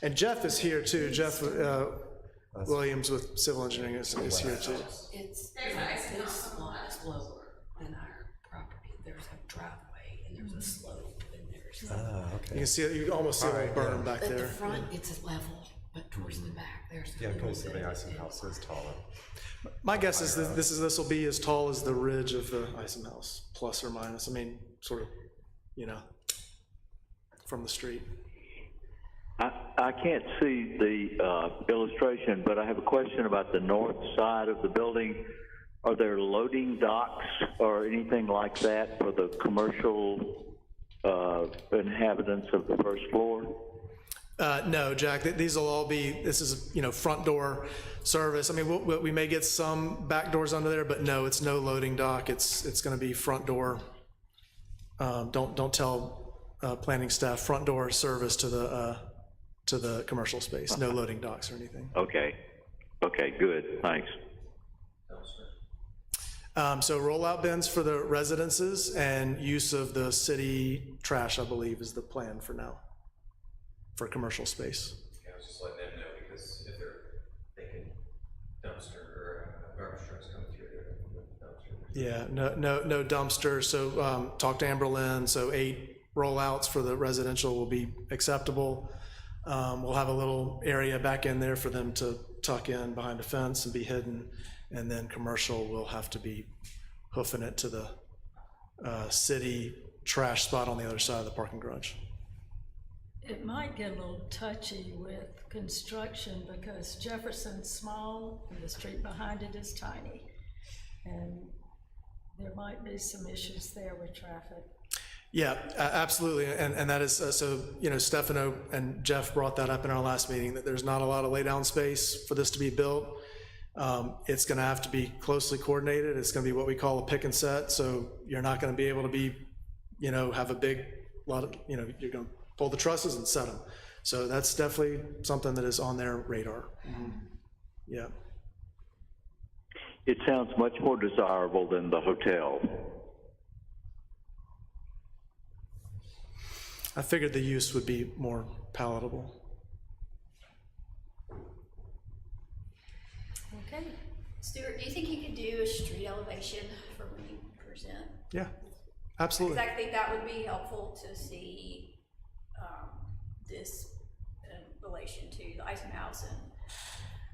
And Jeff is here too. Jeff Williams with Civil Engineering is here too. It's lower than our property. There's a driveway and there's a slope and there's. Okay. You can see it. You can almost see a little berm back At the there. front, it's a level, but towards the back, there's. Yeah, because the Isom house is taller. My guess is that this will be as tall as the ridge of the Isom house, plus or minus. I mean, sort of, from the street. I can't see the illustration, but I have a question about the north side of the building. Are there loading docks or anything like that for the commercial inhabitants of the first floor? No, Jack, this is, front door service. I mean, we may get some back doors under there, but no, it's no loading dock. It's going to be front door. Don't tell planning staff, front door service to the commercial space. No loading docks or anything. Okay, good, thanks. So rollout bins for the residences and use of the city trash, I believe, is the plan for now, for commercial space. Yeah, I was just letting them know because if they're thinking dumpster or garbage trucks coming through there, dumpster. Yeah, no dumpster. So talk to Amberlin. So 8 rollouts for the residential will be acceptable. We'll have a little area back in there for them to tuck in behind a fence and be hidden. And then commercial will have to be hoofing it to the city trash spot on the other side of the parking garage. It might get a little touchy with construction because Jefferson's small and the street behind it is tiny. And there might be some issues there with traffic. Yeah, absolutely, and that is, so, you know, Stefano and Jeff brought that up in our last meeting, that there's not a lot of laydown space for this to be built. It's gonna have to be closely coordinated, it's gonna be what we call a pick and set, so you're not gonna be able to be, you know, have a big lot of, you know, you're gonna pull the trusses and set them. So that's definitely something that is on their radar. Yeah. It sounds much more desirable than the hotel. I figured the use would be more palatable. Okay. Stuart, do you think you could do a street elevation for when you present? Yeah, absolutely. Because I think that would be helpful to see this in relation to the Eisen House and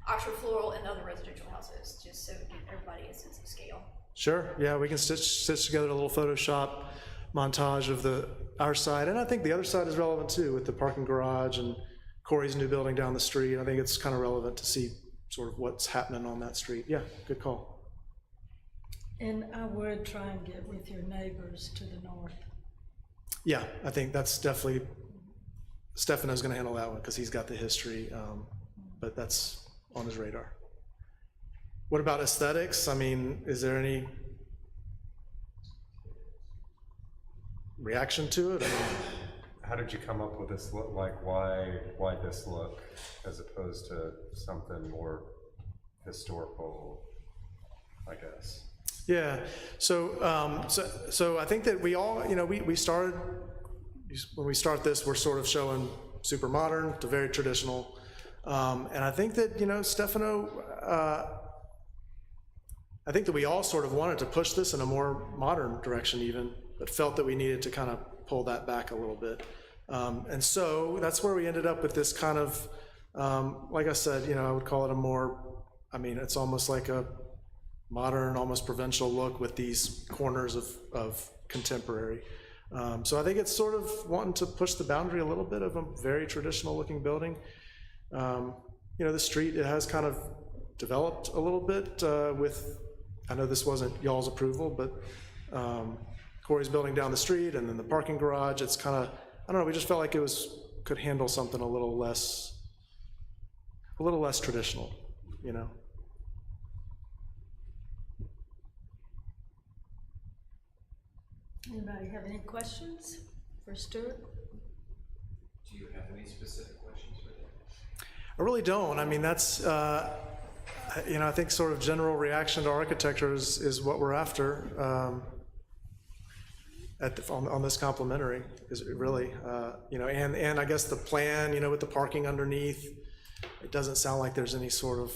Oxford Floral and other residential houses, just so we give everybody a sense of scale. Sure, yeah, we can stitch together a little Photoshop montage of our side, and I think the other side is relevant too, with the parking garage and Corey's new building down the street. I think it's kind of relevant to see sort of what's happening on that street. Yeah, good call. And I would try and get with your neighbors to the north. Yeah, I think that's definitely, Stefano's gonna handle that one because he's got the history, but that's on his radar. What about aesthetics? I mean, is there any reaction to it? I mean, How did you come up with this look? Like, why this look as opposed to something more historical, I guess? yeah, so so I think that we all, you know, we started, when we start this, we're sort of showing super modern to very traditional, and I think that, you know, Stefano, I think that we all sort of wanted to push this in a more modern direction even, but felt that we needed to kind of pull that back a little bit. And so that's where we ended up with this kind of, like I said, you know, I would call it a more, I mean, it's almost like a modern, almost provincial look with these corners of contemporary. So I think it's sort of wanting to push the boundary a little bit of a very traditional looking building. You know, the street, it has kind of developed a little bit with, I know this wasn't y'all's approval, but Corey's building down the street and then the parking garage, it's kind of, I don't know, we just felt like it could handle something a little less traditional, you know? Anybody have any questions for Stuart? Do you have any specific questions for them? I really don't. I mean, that's, you know, I think sort of general reaction to architecture is what we're after on this complimentary, is really, you know, and I guess the plan, you know, with the parking underneath, it doesn't sound like there's any sort of,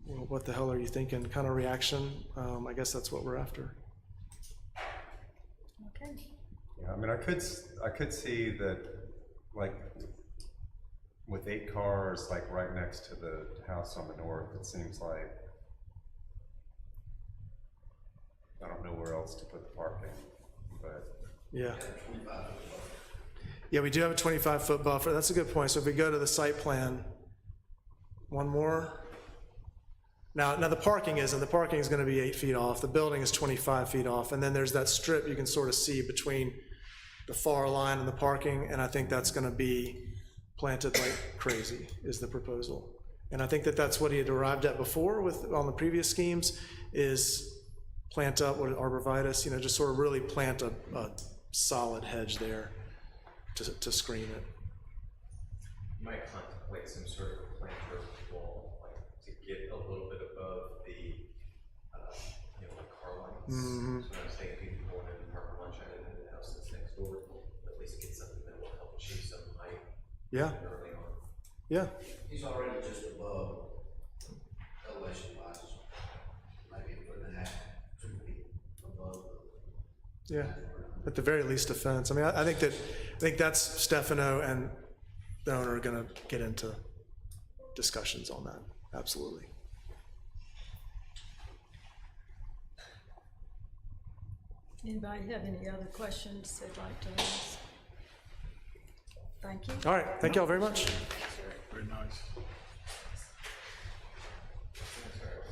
well, what the hell are you thinking kind of reaction. I guess that's what we're after. Okay. Yeah, I mean, I could see that, like, with 8 cars, like, right next to the house on the north, it seems like, I don't know where else to put the parking, but. Yeah. Yeah, we do have a 25-foot buffer. That's a good point. So if we go to the site plan, one more. Now the parking is going to be 8 feet off. The building is 25 feet off, and then there's that strip you can sort of see between the far line and the parking, and I think that's going to be planted like crazy is the proposal. And I think that that's what he had arrived at before on the previous schemes, is plant up with arborvitae, you know, just sort of really plant a solid hedge there to screen it. You might contemplate some sort of planter wall, like to get a little bit above the, you know, like car lines. Mm-hmm. So I'm saying people going in and park lunch out into the house that's next door, at least get something that will help achieve some height. Yeah. Early on. Yeah. He's already just above elevation wise, maybe a 1.5, 2 feet above. Yeah, at the very least a fence. I mean, I think that's Stefano and the owner are gonna get into discussions on that, absolutely. Anybody have any other questions they'd like to ask? Thank you. All right, thank y'all very much. Very nice.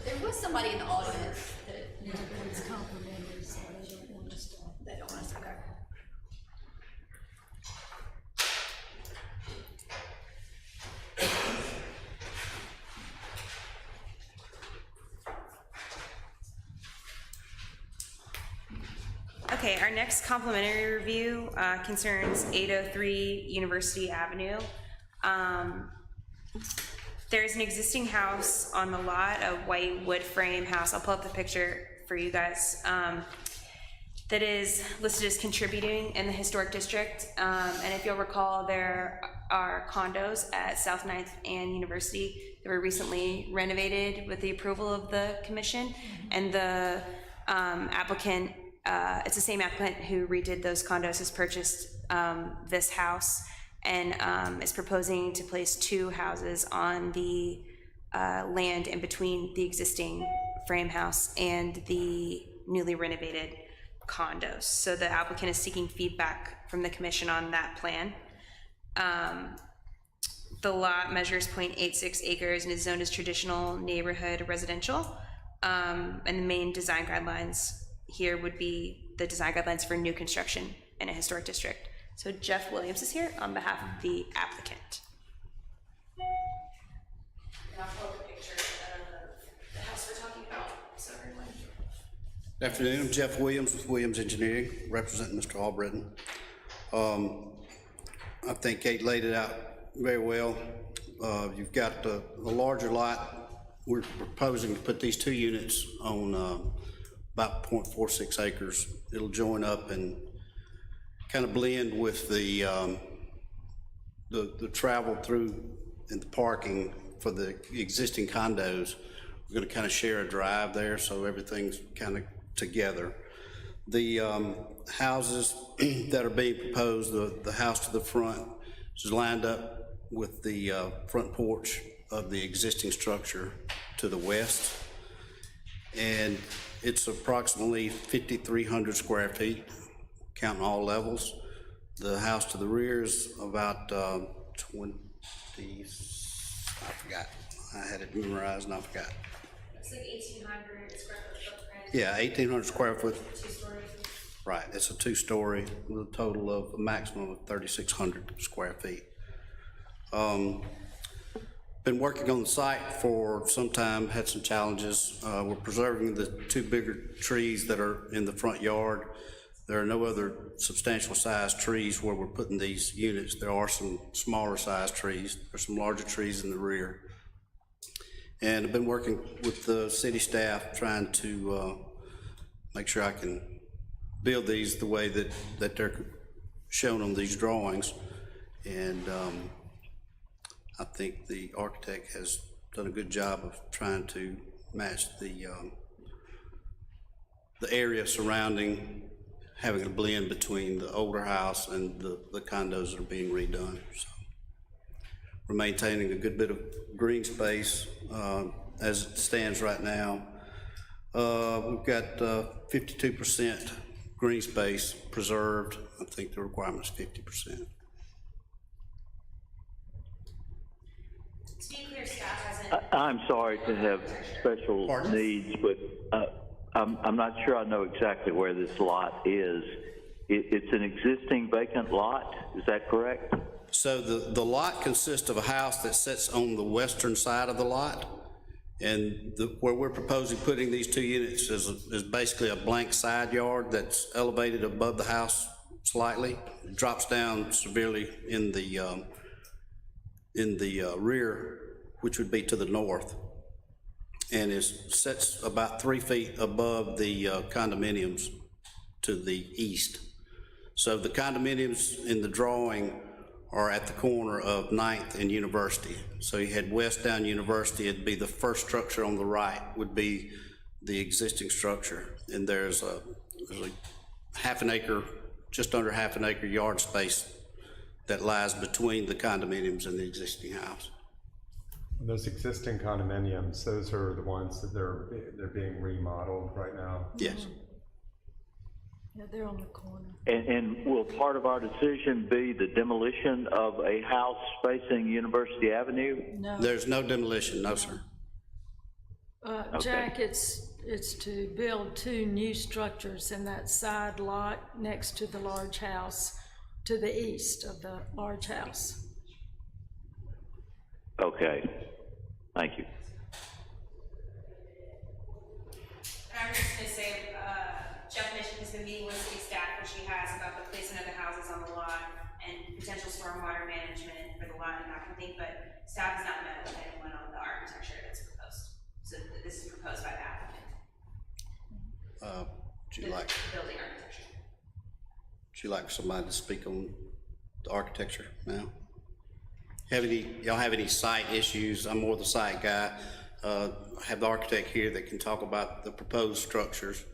There was somebody in the audience that, It's complimentary, so they don't want us to. they don't want us to go. Okay, our next complimentary review concerns 803 University Avenue. There's an existing house on the lot, a white wood frame house. I'll pull up the picture for you guys. That is listed as contributing in the historic district. And if you'll recall, there are condos at South 9th and University that were recently renovated with the approval of the commission. And the applicant, it's the same applicant who redid those condos, has purchased this house and is proposing to place 2 houses on the land in between the existing frame house and the newly renovated condos. So the applicant is seeking feedback from the commission on that plan. The lot measures 0.86 acres and is zoned as traditional neighborhood residential. And the main design guidelines here would be the design guidelines for new construction in a historic district. So Jeff Williams is here on behalf of the applicant. And I'll pull up a picture of the house we're talking about, so everyone. Good afternoon, I'm Jeff Williams with Williams Engineering, representing Mr. Albritton. I think Kate laid it out very well. You've got a larger lot. We're proposing to put these 2 units on about 0.46 acres. It'll join up and kind of blend with the travel through and the parking for the existing condos. We're going to kind of share a drive there, so everything's kind of together. The houses that are being proposed, the house to the front is lined up with the front porch of the existing structure to the west, and it's approximately 5,300 square feet, counting all levels. The house to the rear is about 20, I forgot. I had it memorized and I forgot. It's like 1,800 square foot footprint. Yeah, 1,800 square foot. 2 stories. Right, it's a 2-story with a total of a maximum of 3,600 square feet. Been working on the site for some time, had some challenges. We're preserving the 2 bigger trees that are in the front yard. There are no other substantial sized trees where we're putting these units. There are some smaller sized trees. There's some larger trees in the rear. And I've been working with the city staff trying to make sure I can build these the way that they're shown on these drawings. And I think the architect has done a good job of trying to match the area surrounding, having a blend between the older house and the condos that are being redone. So we're maintaining a good bit of green space as it stands right now. We've got 52% green space preserved. I think the requirement is 50%. To be clear, staff hasn't. I'm sorry to have special needs, but I'm not sure I know exactly where this lot is. It's an existing vacant lot, is that correct? So the lot consists of a house that sits on the western side of the lot, and where we're proposing putting these 2 units is basically a blank side yard that's elevated above the house slightly. It drops down severely in the rear, which would be to the north, and sits about 3 feet above the condominiums to the east. So the condominiums in the drawing are at the corner of 9th and University. So you head west down University, it'd be the first structure on the right would be the existing structure. And there's a half an acre, just under half an acre yard space that lies between the condominiums and the existing house. And those existing condominiums, those are the ones that they're being remodeled right now? Yes. Yeah, they're on the corner. And will part of our decision be the demolition of a house facing University Avenue? No. There's no demolition, no, sir. Jack, it's to build 2 new structures in that side lot next to the large house, to the east of the large house. Okay, thank you. And I'm just gonna say, Jeff mentioned he's been meeting with city staff, which he has, about the placement of the houses on the lot and potential stormwater management for the lot and that kind of thing, but staff has not met with anyone on the architecture that's proposed. So this is proposed by the applicant. Would you like, Building architecture. would you like somebody to speak on the architecture now? Y'all have any site issues? I'm more the site guy. Have the architect here that can talk about the proposed structures,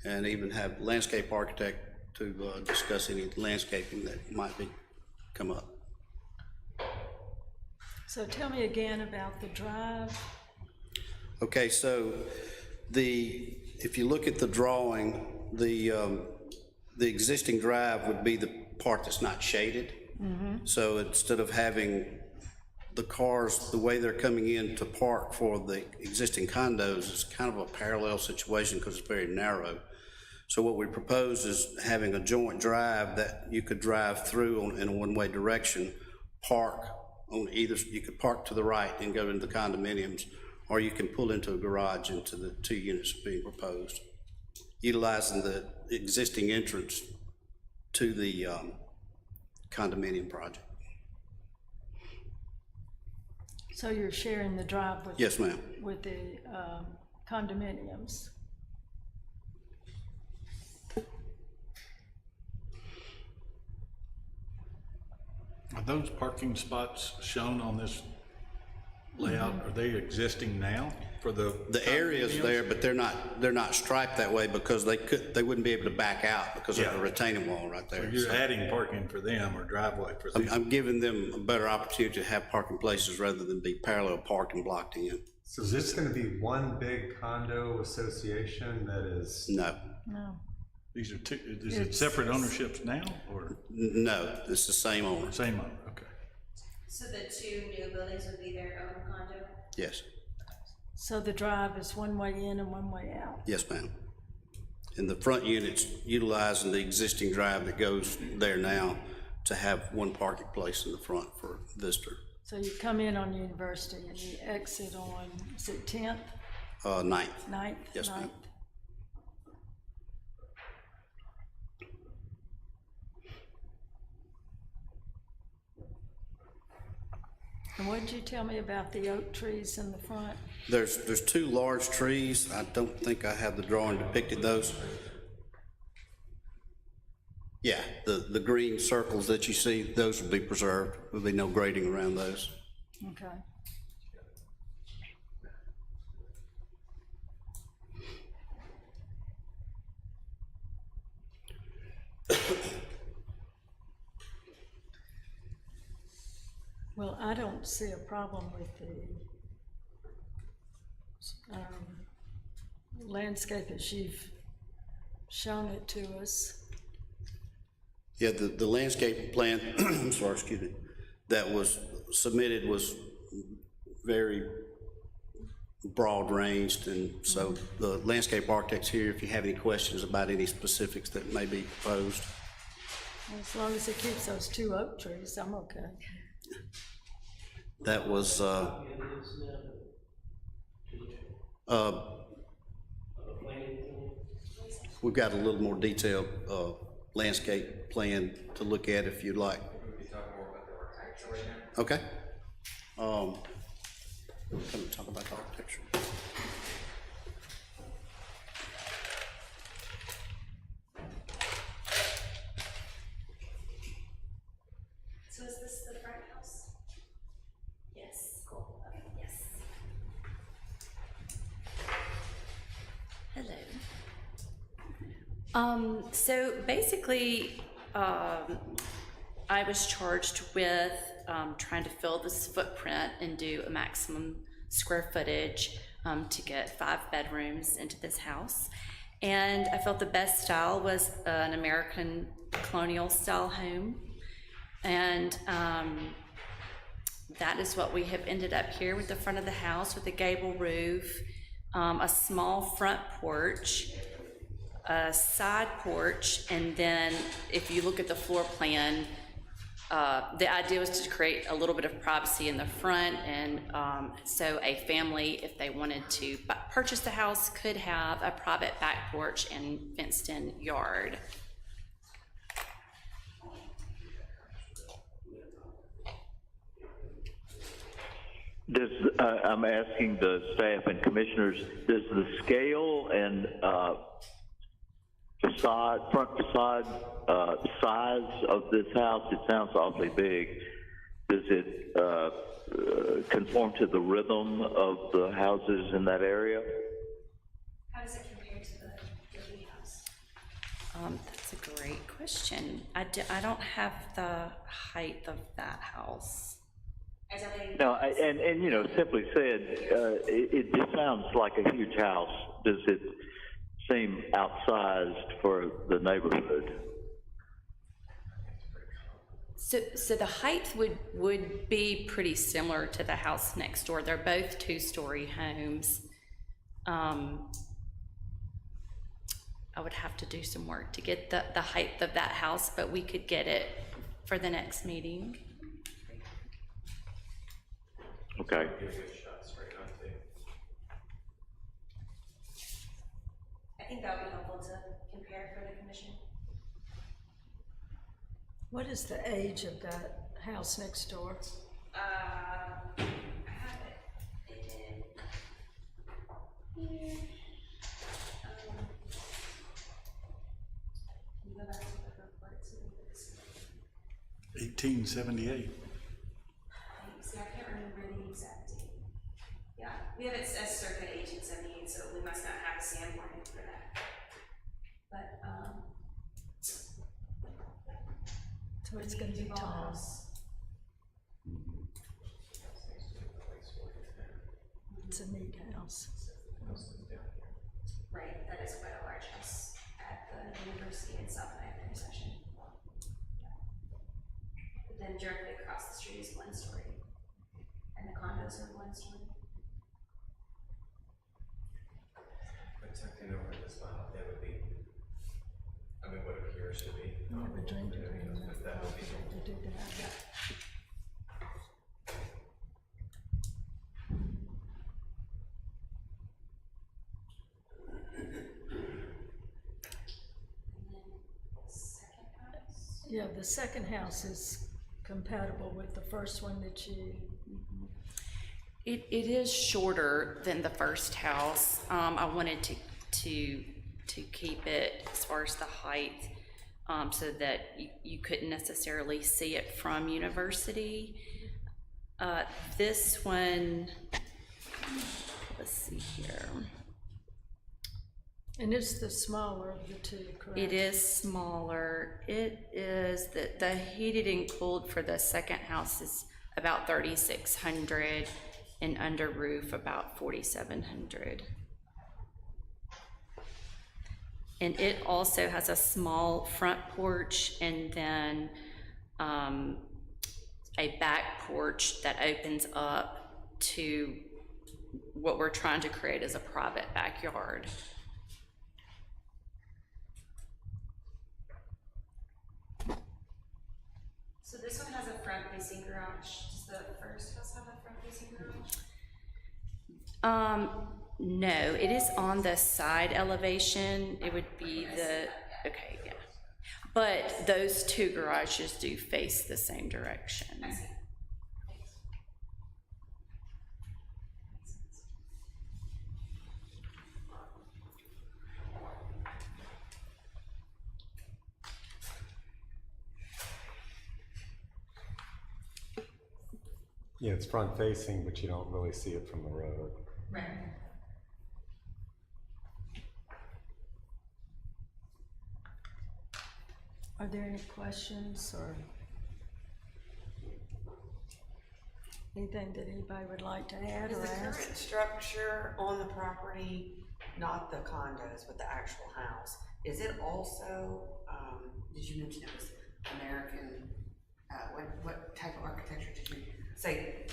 and even have landscape architect to discuss any landscaping that might come up. So tell me again about the drive. Okay, so if you look at the drawing, the existing drive would be the part that's not shaded. So instead of having the cars, the way they're coming in to park for the existing condos, it's kind of a parallel situation because it's very narrow. So what we propose is having a joint drive that you could drive through in a one-way direction, park on either, you could park to the right and go into the condominiums, or you can pull into a garage into the 2 units being proposed, utilizing the existing entrance to the condominium project. So you're sharing the drive with? Yes, ma'am. With the condominiums? Are those parking spots shown on this layout, are they existing now for the? The area is there, but they're not striped that way because they wouldn't be able to back out because of the retaining wall right there. So you're adding parking for them or driveway for them? I'm giving them a better opportunity to have parking places rather than be parallel parked and blocked in. So is this gonna be one big condo association that is? No. No. These are two, is it separate ownerships now, or? No, it's the same owner. Same owner, okay. So the 2 new buildings would be their own condo? Yes. So the drive is one way in and one way out? Yes, ma'am. And the front unit's utilizing the existing drive that goes there now to have one parking place in the front for visitor. So you come in on University and you exit on, is it 10th? 9th. 9th? Yes, ma'am. 9th. And what did you tell me about the oak trees in the front? There's 2 large trees. I don't think I have the drawing depicted those. Yeah, the green circles that you see, those will be preserved. There'll be no grading around those. Okay. Well, I don't see a problem with the landscape as you've shown it to us. Yeah, the landscape plan, I'm sorry, excuse me, that was submitted was very broad ranged, and so the landscape architect's here if you have any questions about any specifics that may be proposed. As long as it keeps those 2 oak trees, I'm okay. That was, we've got a little more detailed landscape plan to look at if you'd like. Okay. Come and talk about the architecture. So is this the front house? Yes, cool, okay, yes. Hello. So basically, I was charged with trying to fill this footprint and do a maximum square footage to get 5 bedrooms into this house. And I felt the best style was an American colonial style home. And that is what we have ended up here with the front of the house with the gable roof. a small front porch, a side porch, and then if you look at the floor plan, the idea was to create a little bit of privacy in the front, and so a family, if they wanted to purchase the house, could have a private back porch and fenced-in yard. I'm asking the staff and commissioners, does the scale and front facade size of this house, it sounds awfully big, does it conform to the rhythm of the houses in that area? How does it compare to the Gilby house? That's a great question. I don't have the height of that house. No, and you know, simply said, it just sounds like a huge house. Does it seem outsized for the neighborhood? So the height would be pretty similar to the house next door. They're both two-story homes. I would have to do some work to get the height of that house, but we could get it for the next meeting. Okay. I think that would be helpful to compare for the commission. What is the age of that house next door? I have it. It did. Here. Can you go back to the report? 1878. See, I can't remember the exact date. Yeah, we have it as circa 1878, so we must not have a standpoint for that. But, So it's gonna be tall. It's a neat house. right, that is quite a large house at the university in South Knife intersection. But then directly across the street is Glen Story, and the condos are Glen Story. But tucked in over the spot, that would be, I mean, what appears to be. Never dreamed of having But that would be. to do that. Yeah, the second house is compatible with the first one that you. It is shorter than the first house. I wanted to keep it as far as the height, so that you couldn't necessarily see it from University. This one, let's see here. And it's the smaller of the two, correct? It is smaller. It is, the heated and cooled for the second house is about 3,600, and under roof about 4,700. And it also has a small front porch and then a back porch that opens up to what we're trying to create as a private backyard. So this one has a front-facing garage. Does the first house have a front-facing garage? No, it is on the side elevation. It would be the, okay, yeah. But those two garages do face the same direction. I see. Yeah, it's front facing, but you don't really see it from the road. Right. Are there any questions or anything that anybody would like to add Is or the ask? current structure on the property, not the condos, but the actual house, is it also, did you mention it was American, what type of architecture did you say?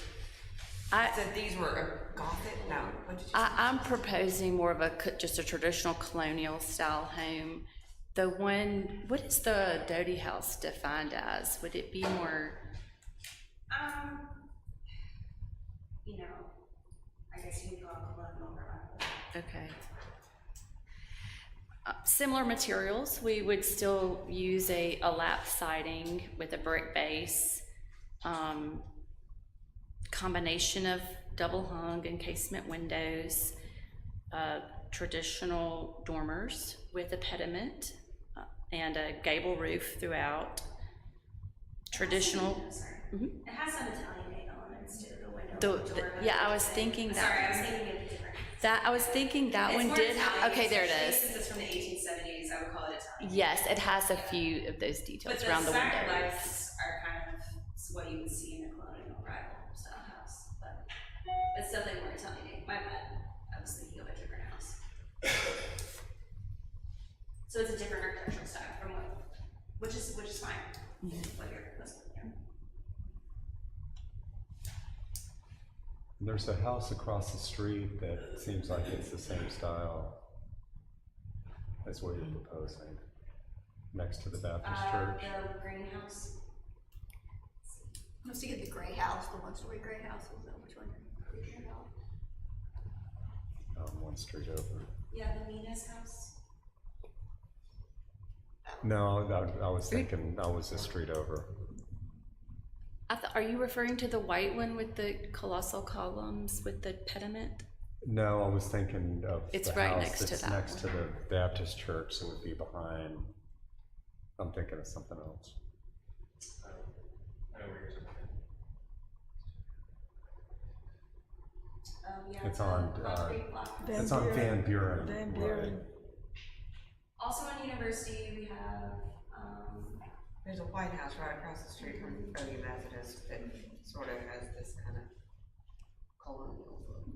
So these were Gothic? No, what did you say? I'm proposing more of a, just a traditional colonial style home. The one, what is the Doty house defined as? Would it be more? You know, I guess you can call it colonial or Okay. Similar materials, we would still use a lap siding with a brick base. Combination of double hung and casement windows, traditional dormers with a pediment, and a gable roof throughout. Traditional. Mhm. It has some Italian elements to the window. Yeah, I was thinking that. Sorry, I was thinking of a different. I was thinking that It's one more did. Italian, Okay, there it is. Since it's from the 1870s, I would call it Italian. Yes, it has a few of those details around the But the windows. skylights are kind of what you would see in a colonial rival style house, but it's definitely more Italian. My bad. I was thinking of a different house. So it's a different architectural style from which is fine. What you're proposing, yeah. There's a house across the street that seems like it's the same style as what you're proposing, next to the Baptist church. The greenhouse. I was thinking the gray house, the one-story gray house, was that which one? One street over. Yeah, the Mina's house. No, I was thinking, I was a street over. Are you referring to the white one with the colossal columns with the pediment? No, I was thinking of It's the right house next to that's that next to one. the Baptist church, so it would be behind. I'm thinking of something else. I know where you're talking. Yeah, It's on, concrete block. it's on Van Buren. Van right. Buren. Also on University, we have, There's a White House right across the street from Odie Methodist that sort of has this kind of colonial look.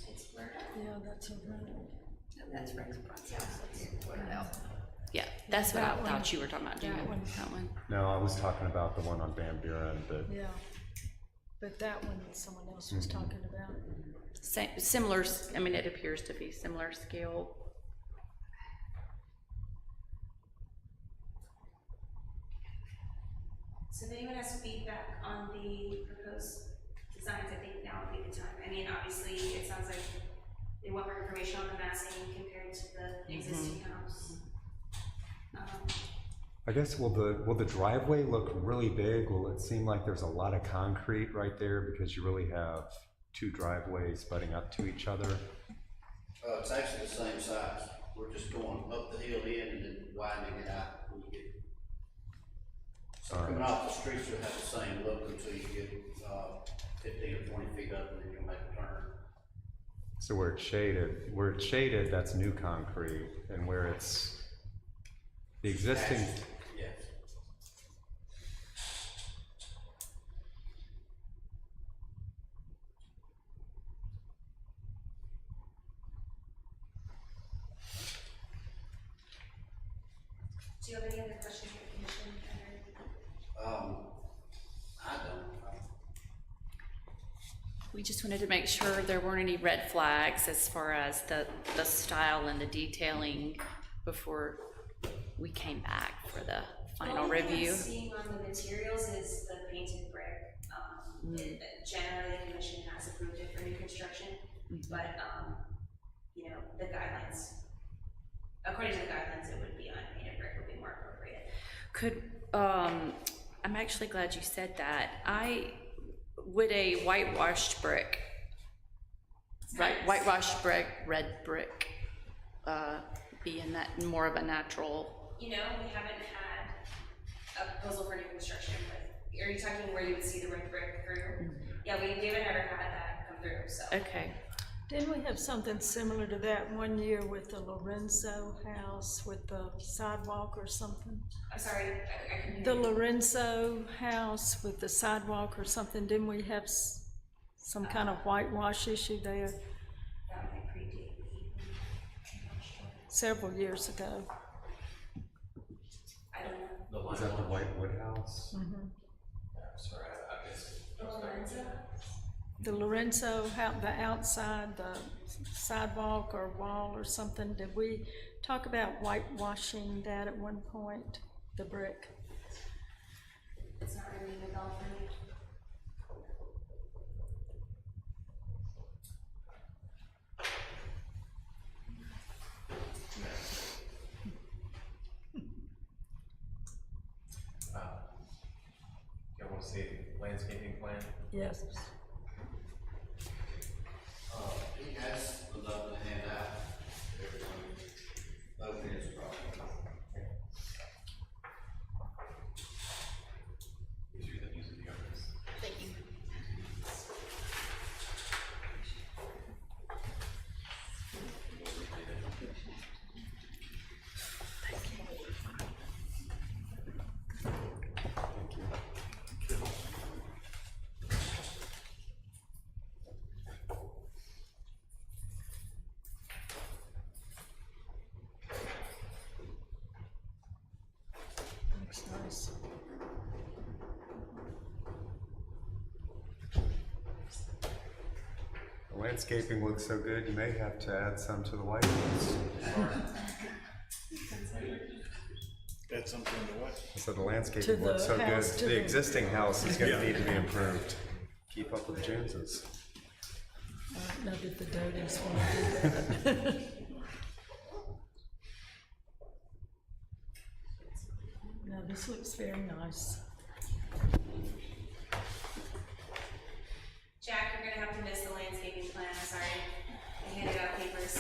it's where, Yeah, that's a rental. That's Rex Brown's house, that's what it is. Yeah, that's what That I one. thought you were talking about, Jimmy. That one. That one. No, I was talking about the one on Van Buren, but Yeah, but that one someone else was talking about. Similar, I mean, it appears to be similar scale. so if anyone has feedback on the proposed designs, I think now would be the time. I mean, obviously, it sounds like they want more information on the massing compared to the existing house. I guess, will the driveway look really big? Will it seem like there's a lot of concrete right there because you really have two driveways butting up to each other? It's actually the same size. We're just going up the hill in and then widening it out when you get. So coming off the streets, you'll have the same look until you get, 15 or 20 feet up and then you'll make a turn. So where it's shaded, that's new concrete, and where it's the existing, Yes. Do you have any other questions for the commission? I don't. We just wanted to make sure there weren't any red flags as far as the style and the detailing before we came back for the final review. What I'm seeing on the materials is the painted brick. Generally, the commission has approved it for new construction, but, you know, the guidelines, according to the guidelines, it would be unpainted brick would be more appropriate. I'm actually glad you said that. Would a whitewashed brick, red brick, be in that more of a natural? You know, we haven't had a proposal for new construction, but are you talking where you would see the red brick through? Yeah, we haven't ever had that come through, so. Okay. Didn't we have something similar to that one year with the Lorenzo house with the sidewalk or something? I'm sorry, I couldn't The hear you. Lorenzo house with the sidewalk or something, didn't we have some kind of whitewash issue there That might predate me. several years ago? I don't know. is that the White Wood House? Sorry, I missed it. The Lorenzo? the Lorenzo, the outside, the sidewalk or wall or something, did we talk about whitewashing that at one point, the brick? It's not really the golf league. Y'all want to see a landscaping plan? Yes. He has enough to hand out. Open his property. Thank you. Looks nice. The landscaping looks so good, you may have to add some to the white ones. That's something to what? So the To landscaping the looks so good, house, to the the- existing house is gonna need to be improved. Keep up with the Joneses. I don't know that the Doties want to do that. No, this looks very nice. Jack, you're gonna have to miss the landscaping plan, I'm sorry. I handed out papers.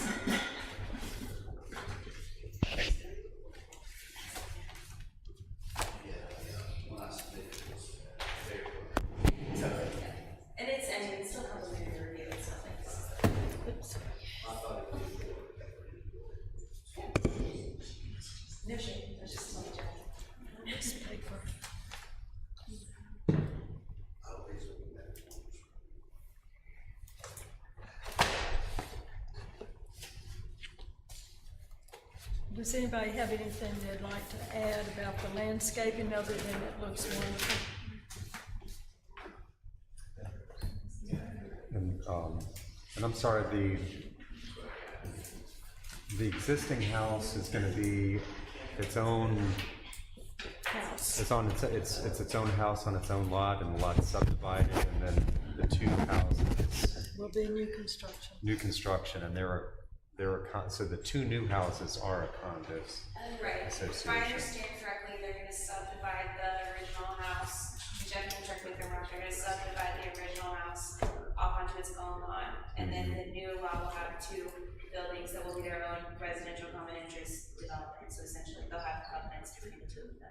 And it's still complimentary review, it's not like this is no shame, there's just one Jack. This paper. Does anybody have anything they'd like to add about the landscaping other than it looks wonderful? And I'm sorry, the existing house is gonna be its own, House. it's its own house on its own lot, and the lot's subdivided, and then the two houses, Will be new construction. new construction, and so the two new houses are a condos. Right, if I Association. understand correctly, they're gonna subdivide the original house, Jeff can check with them, they're gonna subdivide the original house off onto its own lot, and then the new lot will have two buildings that will be their own residential common interest development, so essentially they'll have covenants between the two of them.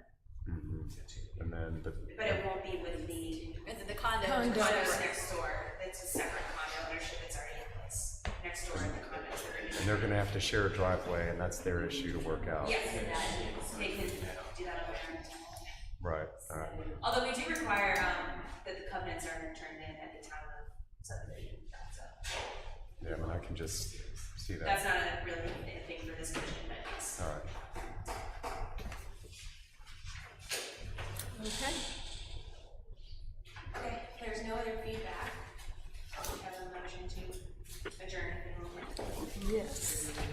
And then, But it won't be with the The condos. condos next door, it's a separate condo ownership that's already in place, next door, and the condos that are in. and they're gonna have to share a driveway, and that's their issue to work out. Yes, and that, they can do that on their own. Right, all right. Although we do require, that the covenants are turned in at the time of subdivision, so. Yeah, I mean, I can just see that. That's not a really a thing for this commission, but yes. All right. Okay. Okay, if there's no other feedback, I'll have a motion to adjourn in a moment. Yes.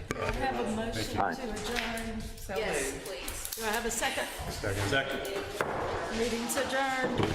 Do I have a motion to adjourn? Yes, please. Do I have a second? Second. Meeting's adjourned.